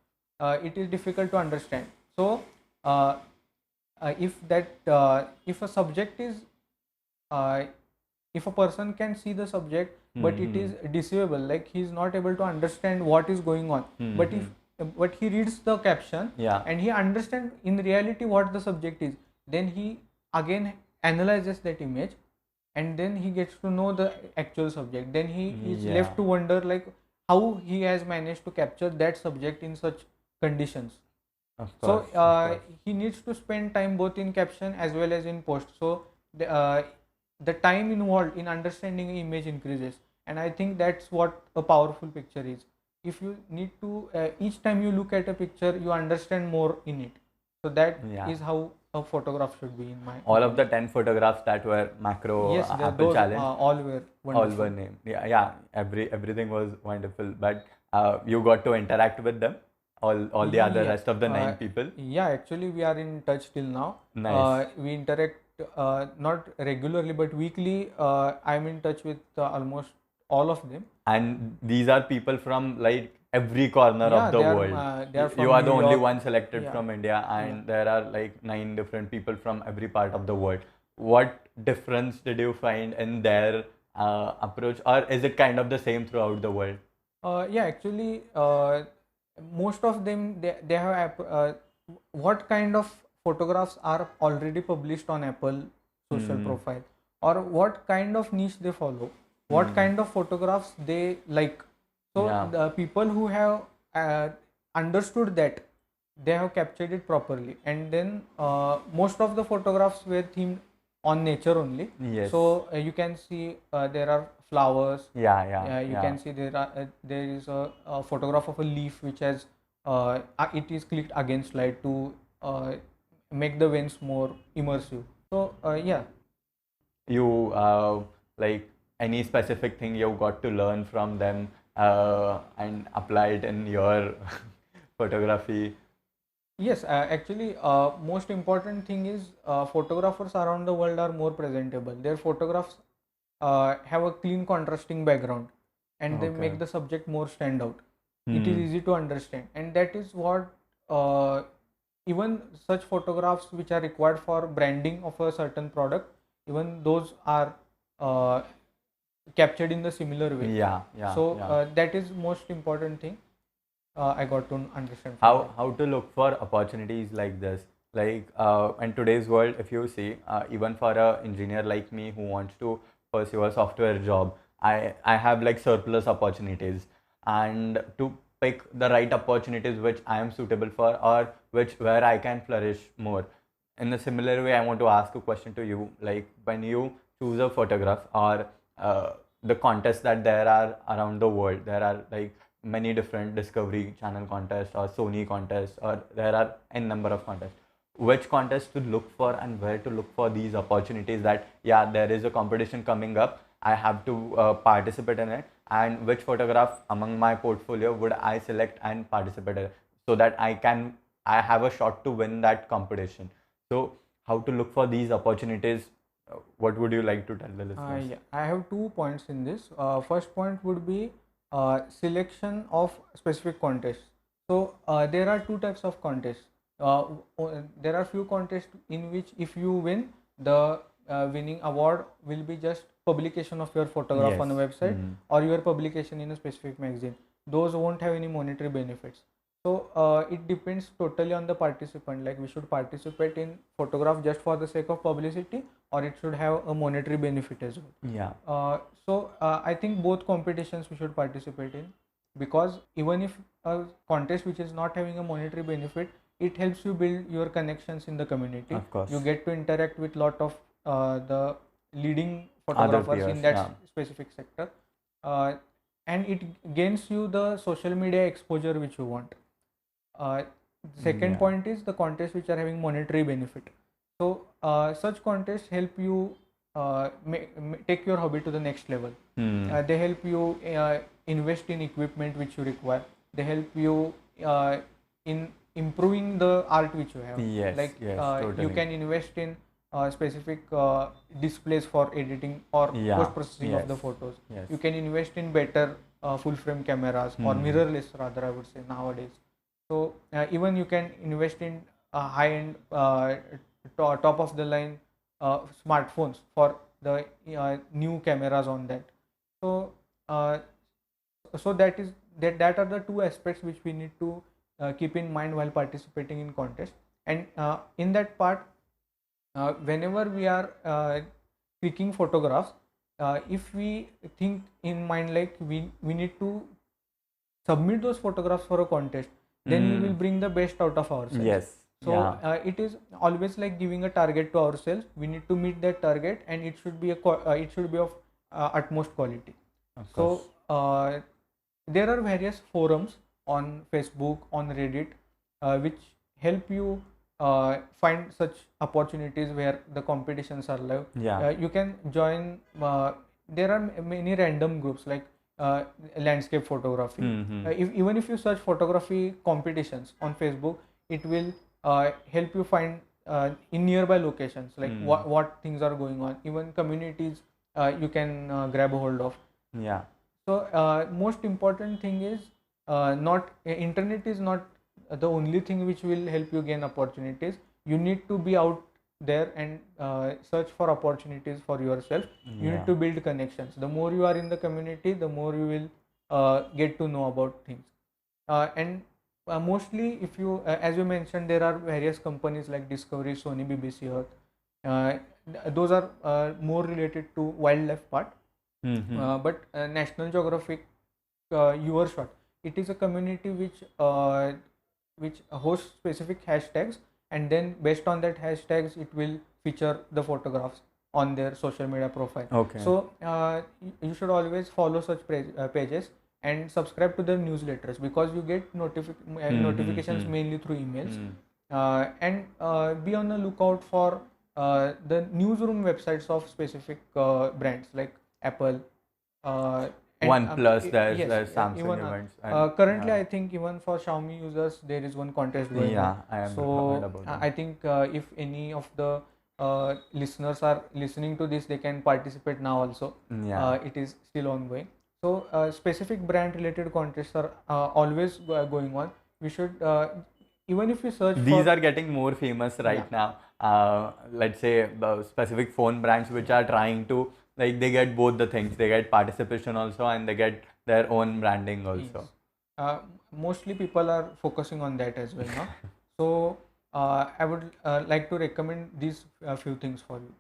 Speaker 2: It is difficult to understand. So uh, if a subject is uh, if a person can see the subject but it is deceivable, like he is not able to understand what is going on, but if but he reads the caption,
Speaker 1: Yeah.
Speaker 2: and he understands in reality what the subject is, then he again analyzes that image, and then he gets to know the actual subject. Then he is
Speaker 1: Yeah.
Speaker 2: left to wonder like how he has managed to capture that subject in such conditions.
Speaker 1: Of
Speaker 2: So
Speaker 1: course. Of course.
Speaker 2: he needs to spend time both in caption as well as in post. So the time involved in understanding an image increases, and I think that's what a powerful picture is. If you need to each time you look at a picture, you understand more in it. So that
Speaker 1: Yeah.
Speaker 2: is how a photograph should be in my
Speaker 1: All of the
Speaker 2: opinion.
Speaker 1: 10 photographs that were macro
Speaker 2: Yes,
Speaker 1: Apple
Speaker 2: those
Speaker 1: challenge,
Speaker 2: all were
Speaker 1: all
Speaker 2: wonderful.
Speaker 1: were named. Yeah, yeah. Everything was wonderful. But you got to interact with them, all the other
Speaker 2: Yeah,
Speaker 1: rest of the 9 people.
Speaker 2: yeah. Actually, we are in touch till now.
Speaker 1: Nice.
Speaker 2: We interact not regularly, but weekly. I'm in touch with almost all of them.
Speaker 1: And these are people from like every corner
Speaker 2: Yeah,
Speaker 1: of the world.
Speaker 2: they are
Speaker 1: You
Speaker 2: from
Speaker 1: are
Speaker 2: New
Speaker 1: the only
Speaker 2: York.
Speaker 1: one selected
Speaker 2: Yeah,
Speaker 1: from India,
Speaker 2: yeah.
Speaker 1: and there are like 9 different people from every part of the world. What difference did you find in their approach, or is it kind of the same throughout the world?
Speaker 2: Yeah. Actually, most of them they have what kind of photographs are already published on Apple social profile, or what kind of niche they follow, what kind of photographs they like. So
Speaker 1: Yeah.
Speaker 2: the people who have understood that, they have captured it properly, and then most of the photographs were themed on nature only.
Speaker 1: Yes.
Speaker 2: So you can see there are flowers.
Speaker 1: Yeah.
Speaker 2: You can see there is a photograph of a leaf which has it is clicked against light to make the vents more immersive. So yeah.
Speaker 1: You like any specific thing you got to learn from them and apply it in your photography?
Speaker 2: Yes, actually, most important thing is photographers around the world are more presentable. Their photographs have a clean contrasting background, and they
Speaker 1: Okay.
Speaker 2: make the subject more stand out. It is easy to understand, and that is what even such photographs which are required for branding of a certain product, even those are uh, captured in the similar way.
Speaker 1: Yeah.
Speaker 2: So that is most important thing I got to understand from that.
Speaker 1: How to look for opportunities like this, like in today's world, if you see, even for a engineer like me who wants to pursue a software job, I have like surplus opportunities, and to pick the right opportunities which I am suitable for, or which where I can flourish more. In a similar way, I want to ask a question to you, like when you choose a photograph, or the contests that there are around the world, there are like many different Discovery Channel contests or Sony contests, or there are n number of contests. Which contest to look for and where to look for these opportunities, that yeah, there is a competition coming up, I have to participate in it, and which photograph among my portfolio would I select and participate in, so that I have a shot to win that competition. So how to look for these opportunities? What would you like to tell the listeners?
Speaker 2: Yeah, I have 2 points in this. First point would be selection of specific contests. So there are two types of contests. There are few contests in which if you win, the winning award will be just publication of your photograph on a
Speaker 1: Yes.
Speaker 2: website or your publication in a specific magazine. Those won't have any monetary benefits. So it depends totally on the participant. Like we should participate in photograph just for the sake of publicity, or it should have a monetary benefit as well.
Speaker 1: Yeah.
Speaker 2: I think both competitions we should participate in, because even if a contest which is not having a monetary benefit, it helps you build your connections in the community.
Speaker 1: Of course.
Speaker 2: You get to interact with lot of the leading
Speaker 1: Other
Speaker 2: photographers
Speaker 1: peers,
Speaker 2: in that
Speaker 1: yeah.
Speaker 2: specific sector, and it gains you the social media exposure which you want. Second
Speaker 1: Yeah.
Speaker 2: point is the contests which are having monetary benefit. So such contests help you take your hobby to the next level. They help you invest in equipment which you require. They help you in improving the art which you have.
Speaker 1: Yes,
Speaker 2: Like
Speaker 1: yes,
Speaker 2: you
Speaker 1: totally.
Speaker 2: can invest in specific displays for editing or
Speaker 1: Yeah,
Speaker 2: post processing of the
Speaker 1: yes,
Speaker 2: photos.
Speaker 1: yes.
Speaker 2: You can invest in better full frame cameras or mirrorless, rather I would say nowadays. So even you can invest in high end top of the line smartphones for the new cameras on that. So so that are the two aspects which we need to keep in mind while participating in contest. And in that part, whenever we are clicking photographs, if we think in mind like we need to submit those photographs for a contest, then we will bring the best out of ourselves.
Speaker 1: Yes.
Speaker 2: So
Speaker 1: Yeah.
Speaker 2: it is always like giving a target to ourselves. We need to meet that target, and it should be it should be of utmost quality.
Speaker 1: Of
Speaker 2: So
Speaker 1: course.
Speaker 2: there are various forums on Facebook, on Reddit, which help you find such opportunities where the competitions are live.
Speaker 1: Yeah.
Speaker 2: You can join. There are many random groups like landscape photography. Even if you search photography competitions on Facebook, it will help you find in nearby locations like what things are going on. Even communities you can grab a hold of.
Speaker 1: Yeah.
Speaker 2: So most important thing is not internet is not the only thing which will help you gain opportunities. You need to be out there and search for opportunities for yourself. You need to build connections. The more you are in the community, the more you will get to know about things. And mostly if you as you mentioned, there are various companies like Discovery, Sony, BBC Earth. Those are more related to wildlife part. But National Geographic, your shot, it is a community which hosts specific hashtags, and then based on that hashtags it will feature the photographs on their social media profile.
Speaker 1: Okay.
Speaker 2: So you should always follow such pages and subscribe to their newsletters, because you get notifications mainly through emails. And be on the lookout for the newsroom websites of specific brands like Apple,
Speaker 1: OnePlus, there's
Speaker 2: yes,
Speaker 1: Samsung
Speaker 2: even
Speaker 1: events.
Speaker 2: currently
Speaker 1: yeah.
Speaker 2: I think even for Xiaomi users there is one contest going
Speaker 1: Yeah,
Speaker 2: on.
Speaker 1: I have
Speaker 2: So
Speaker 1: heard about that.
Speaker 2: I think if any of the listeners are listening to this, they can participate now also.
Speaker 1: Yeah.
Speaker 2: It is still ongoing. So specific brand related contests are always going on. We should even if you search
Speaker 1: These
Speaker 2: for
Speaker 1: are getting more famous right now. Let's say the specific phone brands which are trying to, like, they get both the things. They get participation also, and they get their own branding also.
Speaker 2: Yes. Mostly people are focusing on that as well now. So I would like to recommend these few things for you.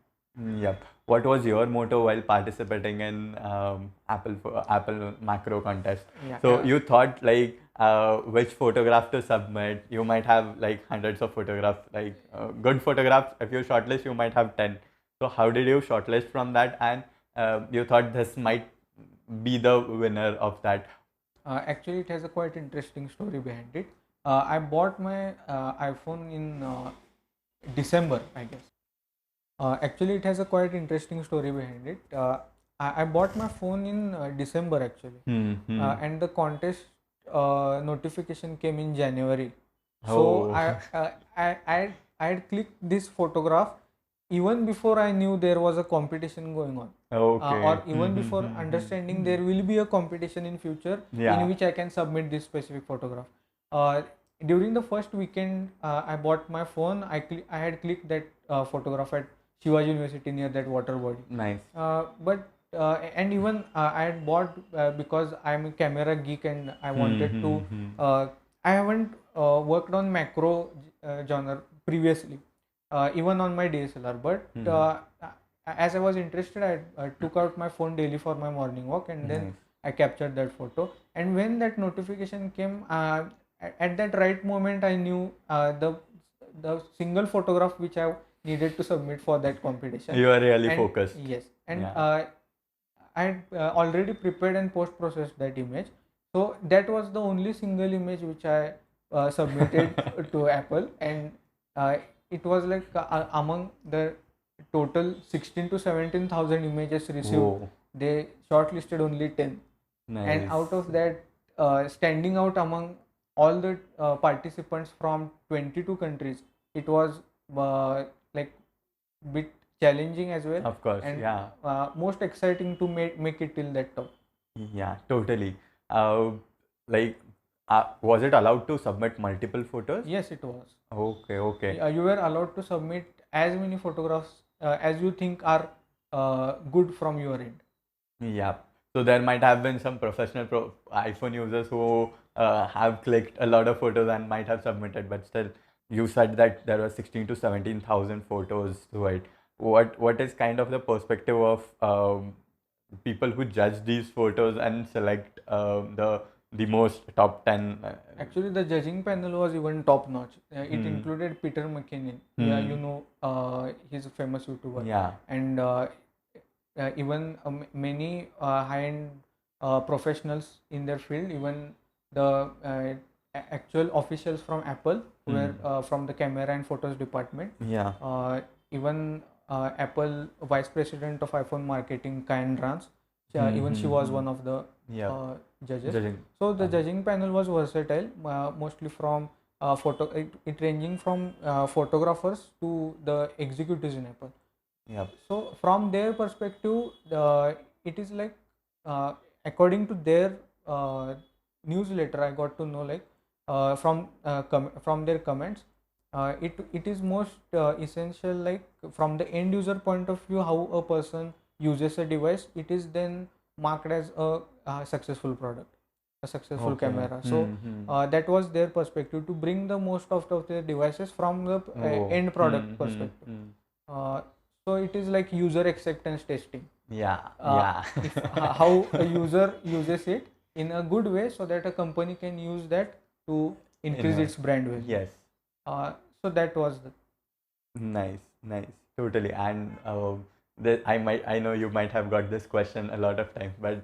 Speaker 1: Yep. What was your motto while participating in Apple macro contest?
Speaker 2: Yeah,
Speaker 1: So you thought like which photograph to submit. You might have like hundreds of photographs, like good photographs. If you shortlist, you might have 10. So how did you shortlist from that? And you thought this might be the winner of that.
Speaker 2: actually, it has a quite interesting story behind it. I bought my iPhone in December, I guess. Actually, it has a quite interesting story behind it. I bought my phone in December actually, and the contest notification came in January. So
Speaker 1: Oh,
Speaker 2: I had clicked this photograph even before I knew there was a competition going on,
Speaker 1: okay.
Speaker 2: or even before understanding there will be a competition in future in
Speaker 1: Yeah.
Speaker 2: which I can submit this specific photograph. Uh, During the first weekend, I bought my phone. I had clicked that photograph at Shivaji University near that water body.
Speaker 1: Nice.
Speaker 2: But and even I had bought because I'm a camera geek and I wanted to. I haven't worked on macro genre previously, even on my DSLR. But as I was interested, I took out my phone daily for my morning walk, and then
Speaker 1: Nice.
Speaker 2: I captured that photo. And when that notification came, at that right moment, I knew the single photograph which I needed to submit for that competition.
Speaker 1: You are really
Speaker 2: And
Speaker 1: focused.
Speaker 2: yes, and
Speaker 1: Yeah.
Speaker 2: I had already prepared and post processed that image. So that was the only single image which I submitted to Apple, and it was like among the total 16 to 17,000 images received,
Speaker 1: Whoa.
Speaker 2: they shortlisted only 10, and
Speaker 1: Nice.
Speaker 2: out of that, standing out among all the participants from 22 countries, it was like bit challenging as well,
Speaker 1: Of course.
Speaker 2: and
Speaker 1: Yeah.
Speaker 2: most exciting to make it till that top.
Speaker 1: Yeah, totally. Uh, like, was it allowed to submit multiple photos?
Speaker 2: Yes, it was.
Speaker 1: Okay, okay.
Speaker 2: You were allowed to submit as many photographs as you think are good from your end.
Speaker 1: Yeah. So there might have been some professional iPhone users who have clicked a lot of photos and might have submitted, but still, you said that there were 16 to 17,000 photos to it. What is kind of the perspective of people who judge these photos and select the most top 10?
Speaker 2: Actually, the judging panel was even top notch. It
Speaker 1: Hmm.
Speaker 2: included Peter McKinnon. Yeah, you know, he's a famous YouTuber,
Speaker 1: Yeah.
Speaker 2: and even many high-end professionals in their field, even the actual officials from Apple who were from the camera and photos department.
Speaker 1: Yeah.
Speaker 2: Even Apple vice president of iPhone marketing, Kyan Rans, even she was one of the
Speaker 1: Yeah.
Speaker 2: judges.
Speaker 1: Judging.
Speaker 2: So the judging panel was versatile, mostly from it ranging from photographers to the executives in Apple.
Speaker 1: Yeah.
Speaker 2: So from their perspective, it is like according to their newsletter, I got to know like from their comments, it is most essential, like from the end user point of view, how a person uses a device, it is then marked as a successful product, a successful
Speaker 1: Okay.
Speaker 2: camera. So that was their perspective, to bring the most out of their devices from the
Speaker 1: Oh.
Speaker 2: end product perspective. Uh, so it is like user acceptance testing.
Speaker 1: Yeah.
Speaker 2: If how a user uses it in a good way, so that a company can use that to increase its brand value.
Speaker 1: Yes.
Speaker 2: So that was the
Speaker 1: Nice, nice, totally. And I know you might have got this question a lot of times, but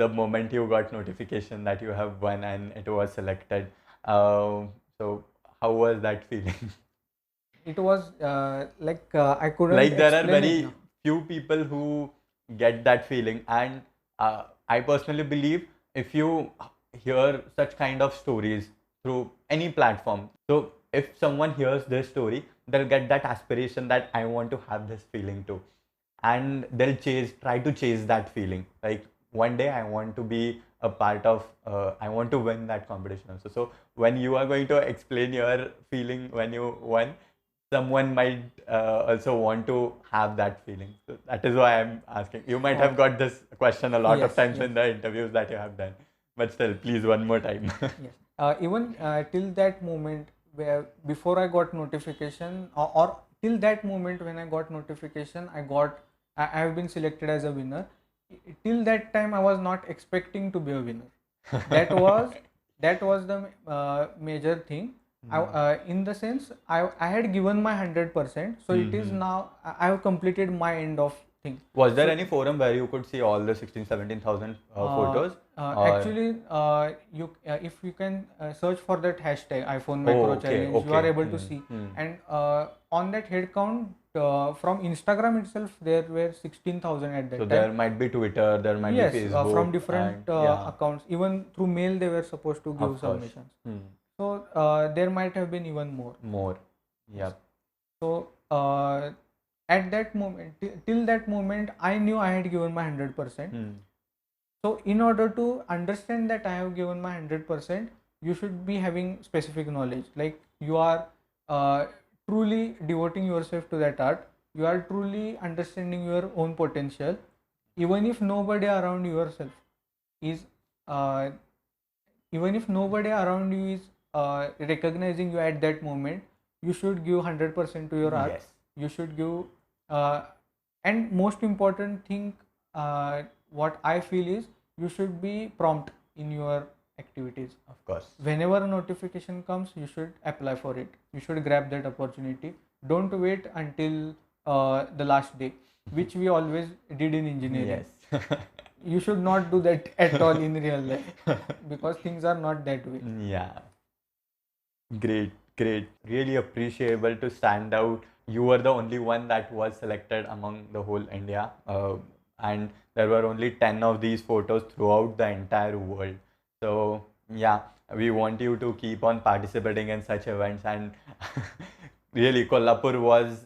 Speaker 1: the moment you got notification that you have won and it was selected, so how was that feeling?
Speaker 2: it was like I couldn't
Speaker 1: Like there are
Speaker 2: explain it
Speaker 1: very
Speaker 2: now.
Speaker 1: few people who get that feeling, and I personally believe if you hear such kind of stories through any platform, so if someone hears this story, they'll get that aspiration that I want to have this feeling too, and they'll try to chase that feeling, like one day I want to be a part of, I want to win that competition also. So when you are going to explain your feeling when you won, someone might also want to have that feeling. So that is why I'm asking. You might have got this question a lot of
Speaker 2: Yes,
Speaker 1: times
Speaker 2: yes.
Speaker 1: in the interviews that you have done, but still, please, one more time.
Speaker 2: Yes. Even till that moment, where before I got notification, or till that moment when I got notification, I have been selected as a winner. Till that time, I was not expecting to be a winner. That was that was the major thing. In the sense, I had given my 100%. So it is now I have completed my end of thing.
Speaker 1: Was there
Speaker 2: So
Speaker 1: any forum where you could see all the 16, 17,000 photos?
Speaker 2: actually, if you can search for that hashtag iPhone macro
Speaker 1: Okay,
Speaker 2: challenge, you are
Speaker 1: okay.
Speaker 2: able to see. And on that head count, from Instagram itself there were 16,000 at that
Speaker 1: So
Speaker 2: time.
Speaker 1: there might be Twitter, there might
Speaker 2: Yes,
Speaker 1: be Facebook,
Speaker 2: from different
Speaker 1: and yeah,
Speaker 2: accounts. Even through mail they were supposed to give
Speaker 1: of course.
Speaker 2: submissions. So there might have been even more.
Speaker 1: More.
Speaker 2: Yes.
Speaker 1: Yep.
Speaker 2: So at that moment, till that moment, I knew I had given my 100%. So in order to understand that I have given my 100%, you should be having specific knowledge. Like you are truly devoting yourself to that art. You are truly understanding your own potential, even if nobody around yourself is, uh, even if nobody around you is recognizing you at that moment. You should give 100% to your art.
Speaker 1: Yes.
Speaker 2: You should give, uh, and most important thing, what I feel is you should be prompt in your activities.
Speaker 1: Of course.
Speaker 2: Whenever a notification comes, you should apply for it. You should grab that opportunity. Don't wait until the last day, which we always did in engineering.
Speaker 1: Yes.
Speaker 2: You should not do that at all in real life, because things are not that way.
Speaker 1: Yeah. Great, great. Really appreciable to stand out. You were the only one that was selected among the whole India. And there were only 10 of these photos throughout the entire world. So, yeah, we want you to keep on participating in such events. And really, Kolhapur was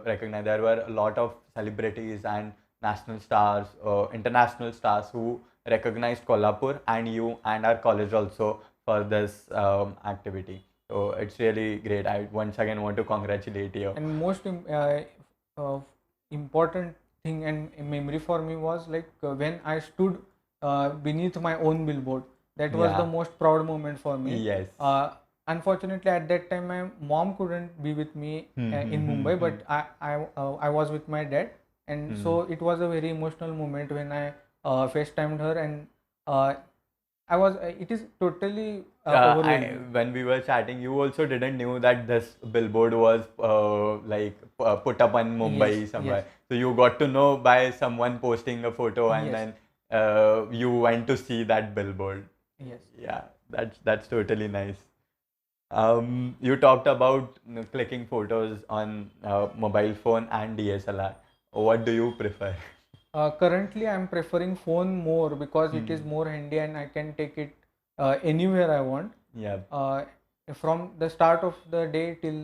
Speaker 1: recognized. There were a lot of celebrities and national stars, international stars who recognized Kolhapur and you and our college also for this activity. So it's really great. I once again want to congratulate you.
Speaker 2: And most important thing and memory for me was like when I stood beneath my own billboard. That was the
Speaker 1: Yeah.
Speaker 2: most proud moment for me.
Speaker 1: Yes.
Speaker 2: Unfortunately, at that time, my mom couldn't be with me in Mumbai, but I was with my dad, and so it was a very emotional moment when I FaceTimed her, and I was. It is totally overwhelming.
Speaker 1: When we were chatting, you also didn't knew that this billboard was put up in Mumbai
Speaker 2: Yes,
Speaker 1: somewhere.
Speaker 2: yes.
Speaker 1: So you got to know by someone posting a photo, and
Speaker 2: Yes.
Speaker 1: then you went to see that billboard.
Speaker 2: Yes.
Speaker 1: Yeah, that's totally nice. You talked about clicking photos on mobile phone and DSLR. What do you prefer?
Speaker 2: Currently, I'm preferring phone more because it is more handy and I can take it anywhere I want.
Speaker 1: Yeah.
Speaker 2: From the start of the day till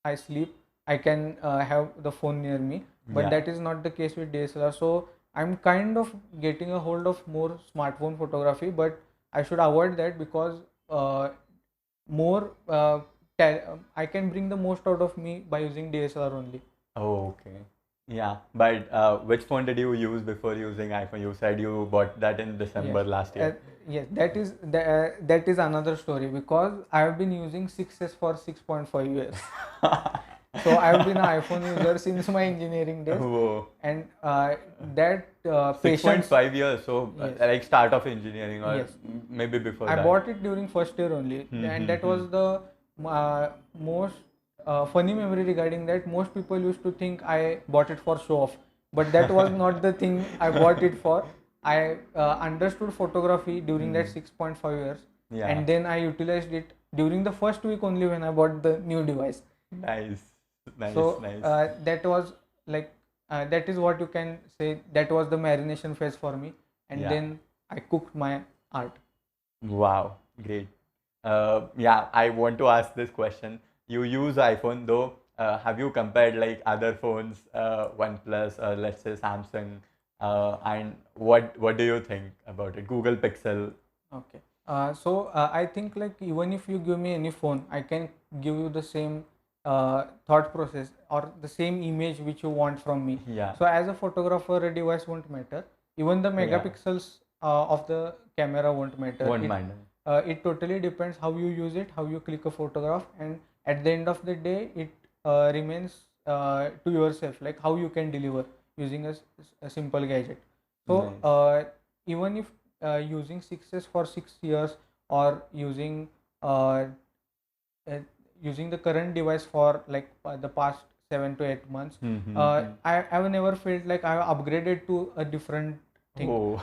Speaker 2: I sleep, I can have the phone near me. But
Speaker 1: Yeah.
Speaker 2: that is not the case with DSLR. So I'm kind of getting a hold of more smartphone photography, but I should avoid that because more I can bring the most out of me by using DSLR only.
Speaker 1: Oh, okay. Yeah, but which phone did you use before using iPhone? You said you bought that in December
Speaker 2: Yes.
Speaker 1: last year.
Speaker 2: Yes, that is another story because I have been using 6S for 6.5 years. So I have been an iPhone user since my engineering days,
Speaker 1: Whoa.
Speaker 2: and that patience.
Speaker 1: 6.5 years, so
Speaker 2: Yes.
Speaker 1: like start of engineering or
Speaker 2: Yes.
Speaker 1: maybe before
Speaker 2: I
Speaker 1: that.
Speaker 2: bought it during first year only, and that was the most funny memory regarding that. Most people used to think I bought it for show off, but that was not the thing I bought it for. I understood photography during that 6.5 years,
Speaker 1: Yeah.
Speaker 2: and then I utilized it during the first week only when I bought the new device.
Speaker 1: Nice, nice,
Speaker 2: So
Speaker 1: nice.
Speaker 2: that was like that is what you can say. That was the marination phase for me, and
Speaker 1: Yeah.
Speaker 2: then I cooked my art.
Speaker 1: Wow, great. Yeah, I want to ask this question. You use iPhone though. Have you compared like other phones, OnePlus or let's say Samsung? And what do you think about it? Google Pixel.
Speaker 2: Okay. So I think like even if you give me any phone, I can give you the same thought process or the same image which you want from me.
Speaker 1: Yeah.
Speaker 2: So as a photographer, a device won't matter. Even the
Speaker 1: Yeah.
Speaker 2: megapixels of the camera won't matter.
Speaker 1: Won't mind.
Speaker 2: It totally depends how you use it, how you click a photograph, and at the end of the day, it remains to yourself, like how you can deliver using a simple gadget. So
Speaker 1: Nice.
Speaker 2: even if using 6S for 6 years or uh, uh, using the current device for like the past 7 to 8 months, I've never felt like I upgraded to a different thing.
Speaker 1: Oh.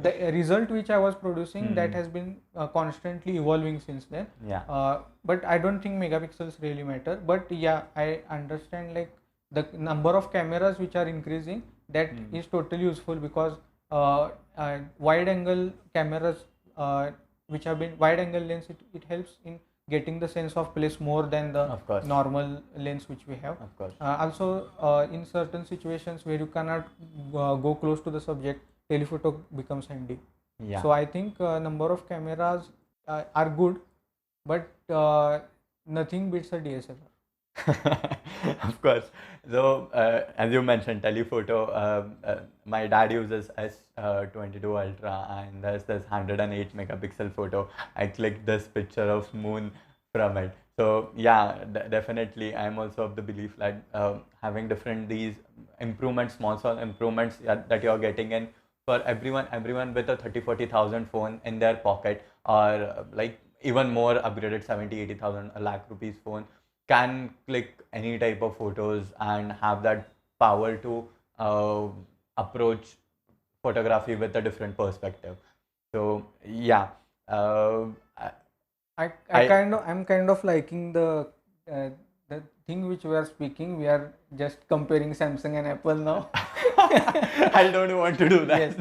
Speaker 2: The result which I was producing that has been constantly evolving since then.
Speaker 1: Yeah.
Speaker 2: But I don't think megapixels really matter. But yeah, I understand like the number of cameras which are increasing, that is totally useful, because wide angle cameras, which have been wide angle lens, it helps in getting the sense of place more than the
Speaker 1: Of course.
Speaker 2: normal lens which we have.
Speaker 1: Of course.
Speaker 2: Also, in certain situations where you cannot go close to the subject, telephoto becomes handy.
Speaker 1: Yeah.
Speaker 2: So I think number of cameras are good, but nothing beats a DSLR.
Speaker 1: Of course. So, as you mentioned, telephoto, my dad uses S22 Ultra, and there's this 108 megapixel photo. I clicked this picture of moon from it. So, yeah, definitely, I'm also of the belief that having different these improvements, small improvements that you're getting in for everyone with a 30-40,000 phone in their pocket, or like even more upgraded 70-80,000 a lakh rupees phone, can click any type of photos and have that power to approach photography with a different perspective. So yeah,
Speaker 2: I'm kind of liking uh, the thing which we are speaking. We are just comparing Samsung and Apple now.
Speaker 1: I don't want to do that.
Speaker 2: Yes.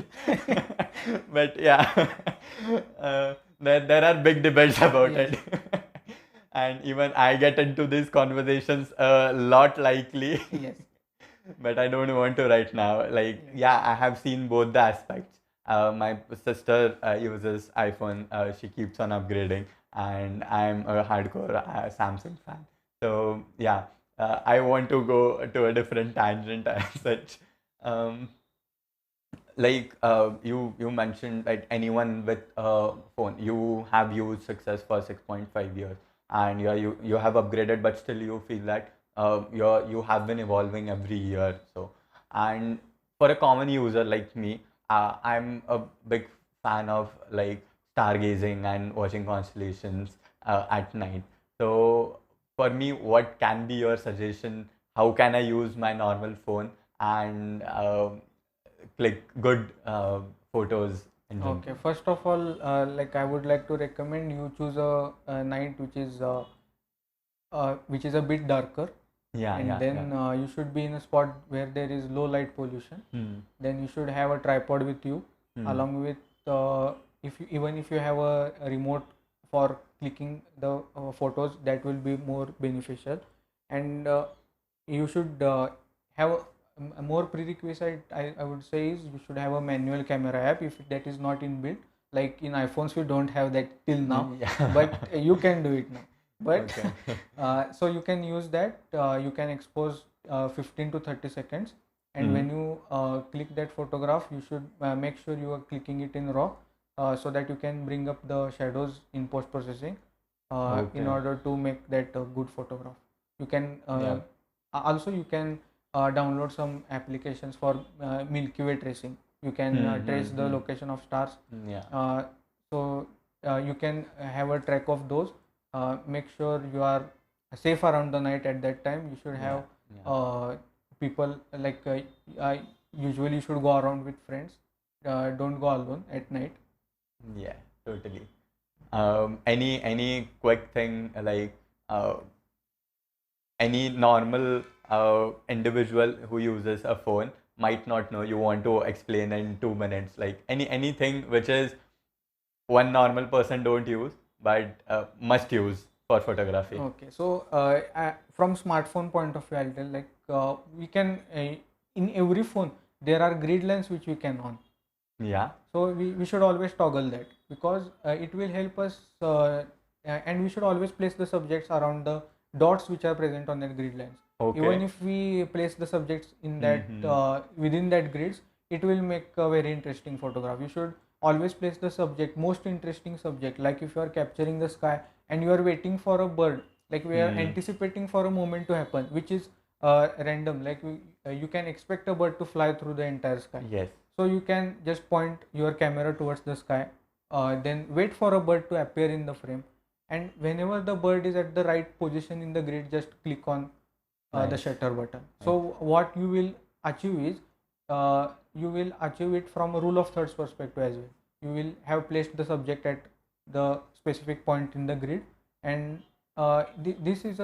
Speaker 1: But yeah, there are big debates about
Speaker 2: Yes.
Speaker 1: it. And even I get into these conversations a lot likely.
Speaker 2: Yes.
Speaker 1: But I don't want to right now. Like, yeah, I have seen both the aspects. My sister uses iPhone. She keeps on upgrading, and I'm a hardcore Samsung fan. So yeah, I want to go to a different tangent as such. Um, like you mentioned that anyone with a phone, you have used success for 6.5 years, and you have upgraded, but still you feel that you have been evolving every year. So, and for a common user like me, I'm a big fan of like stargazing and watching constellations at night. So for me, what can be your suggestion? How can I use my normal phone and click good photos in general?
Speaker 2: Okay. First of all, like I would like to recommend you choose a night which is a bit darker,
Speaker 1: Yeah,
Speaker 2: and
Speaker 1: yeah,
Speaker 2: then
Speaker 1: yeah.
Speaker 2: you should be in a spot where there is low light pollution.
Speaker 1: Hmm.
Speaker 2: Then you should have a tripod with you, along with even if you have a remote for clicking the photos, that will be more beneficial. And you should have a more prerequisite, I would say, is you should have a manual camera app if that is not inbuilt. Like in iPhones we don't have that till now,
Speaker 1: Yeah.
Speaker 2: but you can do it now. But
Speaker 1: Okay.
Speaker 2: so you can use that. You can expose 15 to 30 seconds, and when you click that photograph, you should make sure you are clicking it in RAW, so that you can bring up the shadows in post processing in
Speaker 1: Okay.
Speaker 2: order to make that a good photograph. You can
Speaker 1: Yeah.
Speaker 2: also you can download some applications for Milky Way tracing. You can trace the location of stars.
Speaker 1: Yeah.
Speaker 2: So you can have a track of those. Make sure you are safe around the night. At that time you should have people, like usually you should go around with friends. Don't go alone at night.
Speaker 1: Yeah, totally. Any quick thing like any normal individual who uses a phone might not know, you want to explain in 2 minutes, like anything which is one normal person don't use but must use for photography.
Speaker 2: Okay, so from smartphone point of view, I'll tell, like we can in every phone there are grid lines which we can on.
Speaker 1: Yeah.
Speaker 2: So we should always toggle that, because it will help us, and we should always place the subjects around the dots which are present on that grid lines.
Speaker 1: Okay.
Speaker 2: Even if we place the subjects in that within that grids, it will make a very interesting photograph. You should always place the subject, most interesting subject. Like if you are capturing the sky and you are waiting for a bird, like we are anticipating for a moment to happen, which is random. Like you can expect a bird to fly through the entire sky.
Speaker 1: Yes.
Speaker 2: So you can just point your camera towards the sky, then wait for a bird to appear in the frame, and whenever the bird is at the right position in the grid, just click on the
Speaker 1: Nice.
Speaker 2: shutter button. So what you will achieve is you will achieve it from a rule of thirds perspective as well. You will have placed the subject at the specific point in the grid, and this is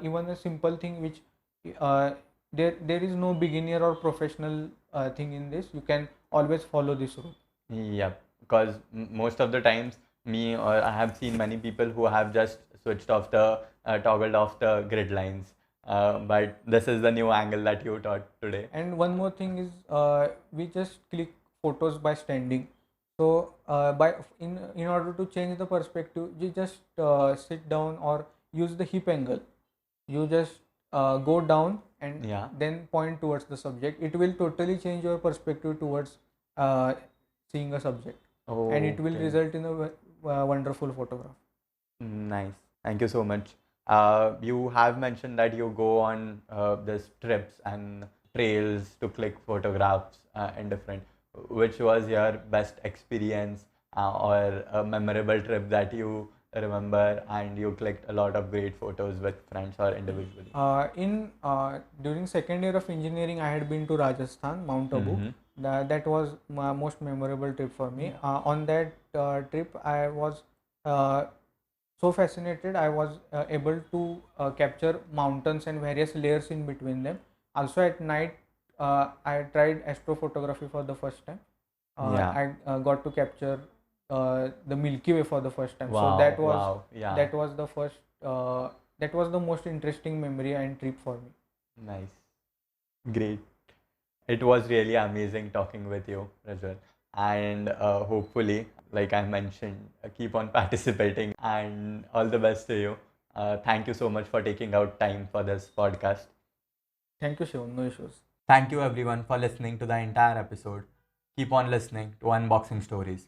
Speaker 2: even a simple thing which uh, there is no beginner or professional thing in this. You can always follow this route.
Speaker 1: Yep, because most of the times, me or I have seen many people who have just switched off the toggled off the grid lines. But this is the new angle that you taught today.
Speaker 2: And one more thing is, we just click photos by standing. So in order to change the perspective, you just sit down or use the hip angle. You just go down and
Speaker 1: Yeah.
Speaker 2: then point towards the subject. It will totally change your perspective towards uh, seeing a subject, and it will
Speaker 1: Okay.
Speaker 2: result in a wonderful photograph.
Speaker 1: Nice. Thank you so much. You have mentioned that you go on this trips and trails to click photographs and different. Which was your best experience or a memorable trip that you remember and you clicked a lot of great photos with friends or individually?
Speaker 2: In During second year of engineering, I had been to Rajasthan, Mount Abu.
Speaker 1: Mm-hmm.
Speaker 2: That was my most memorable trip for me. On that trip, I was uh, so fascinated. I was able to capture mountains and various layers in between them. Also at night, I tried astrophotography for the first time.
Speaker 1: Yeah.
Speaker 2: I got to capture the Milky Way for the first time. So
Speaker 1: Wow. Yeah.
Speaker 2: that was the first that was the most interesting memory and trip for me.
Speaker 1: Nice. Great. It was really amazing talking with you, Prajwal. And hopefully, like I mentioned, keep on participating and all the best to you. Thank you so much for taking out time for this podcast.
Speaker 2: Thank you, Shivam. No issues.
Speaker 1: Thank you everyone for listening to the entire episode. Keep on listening to Unboxing Stories.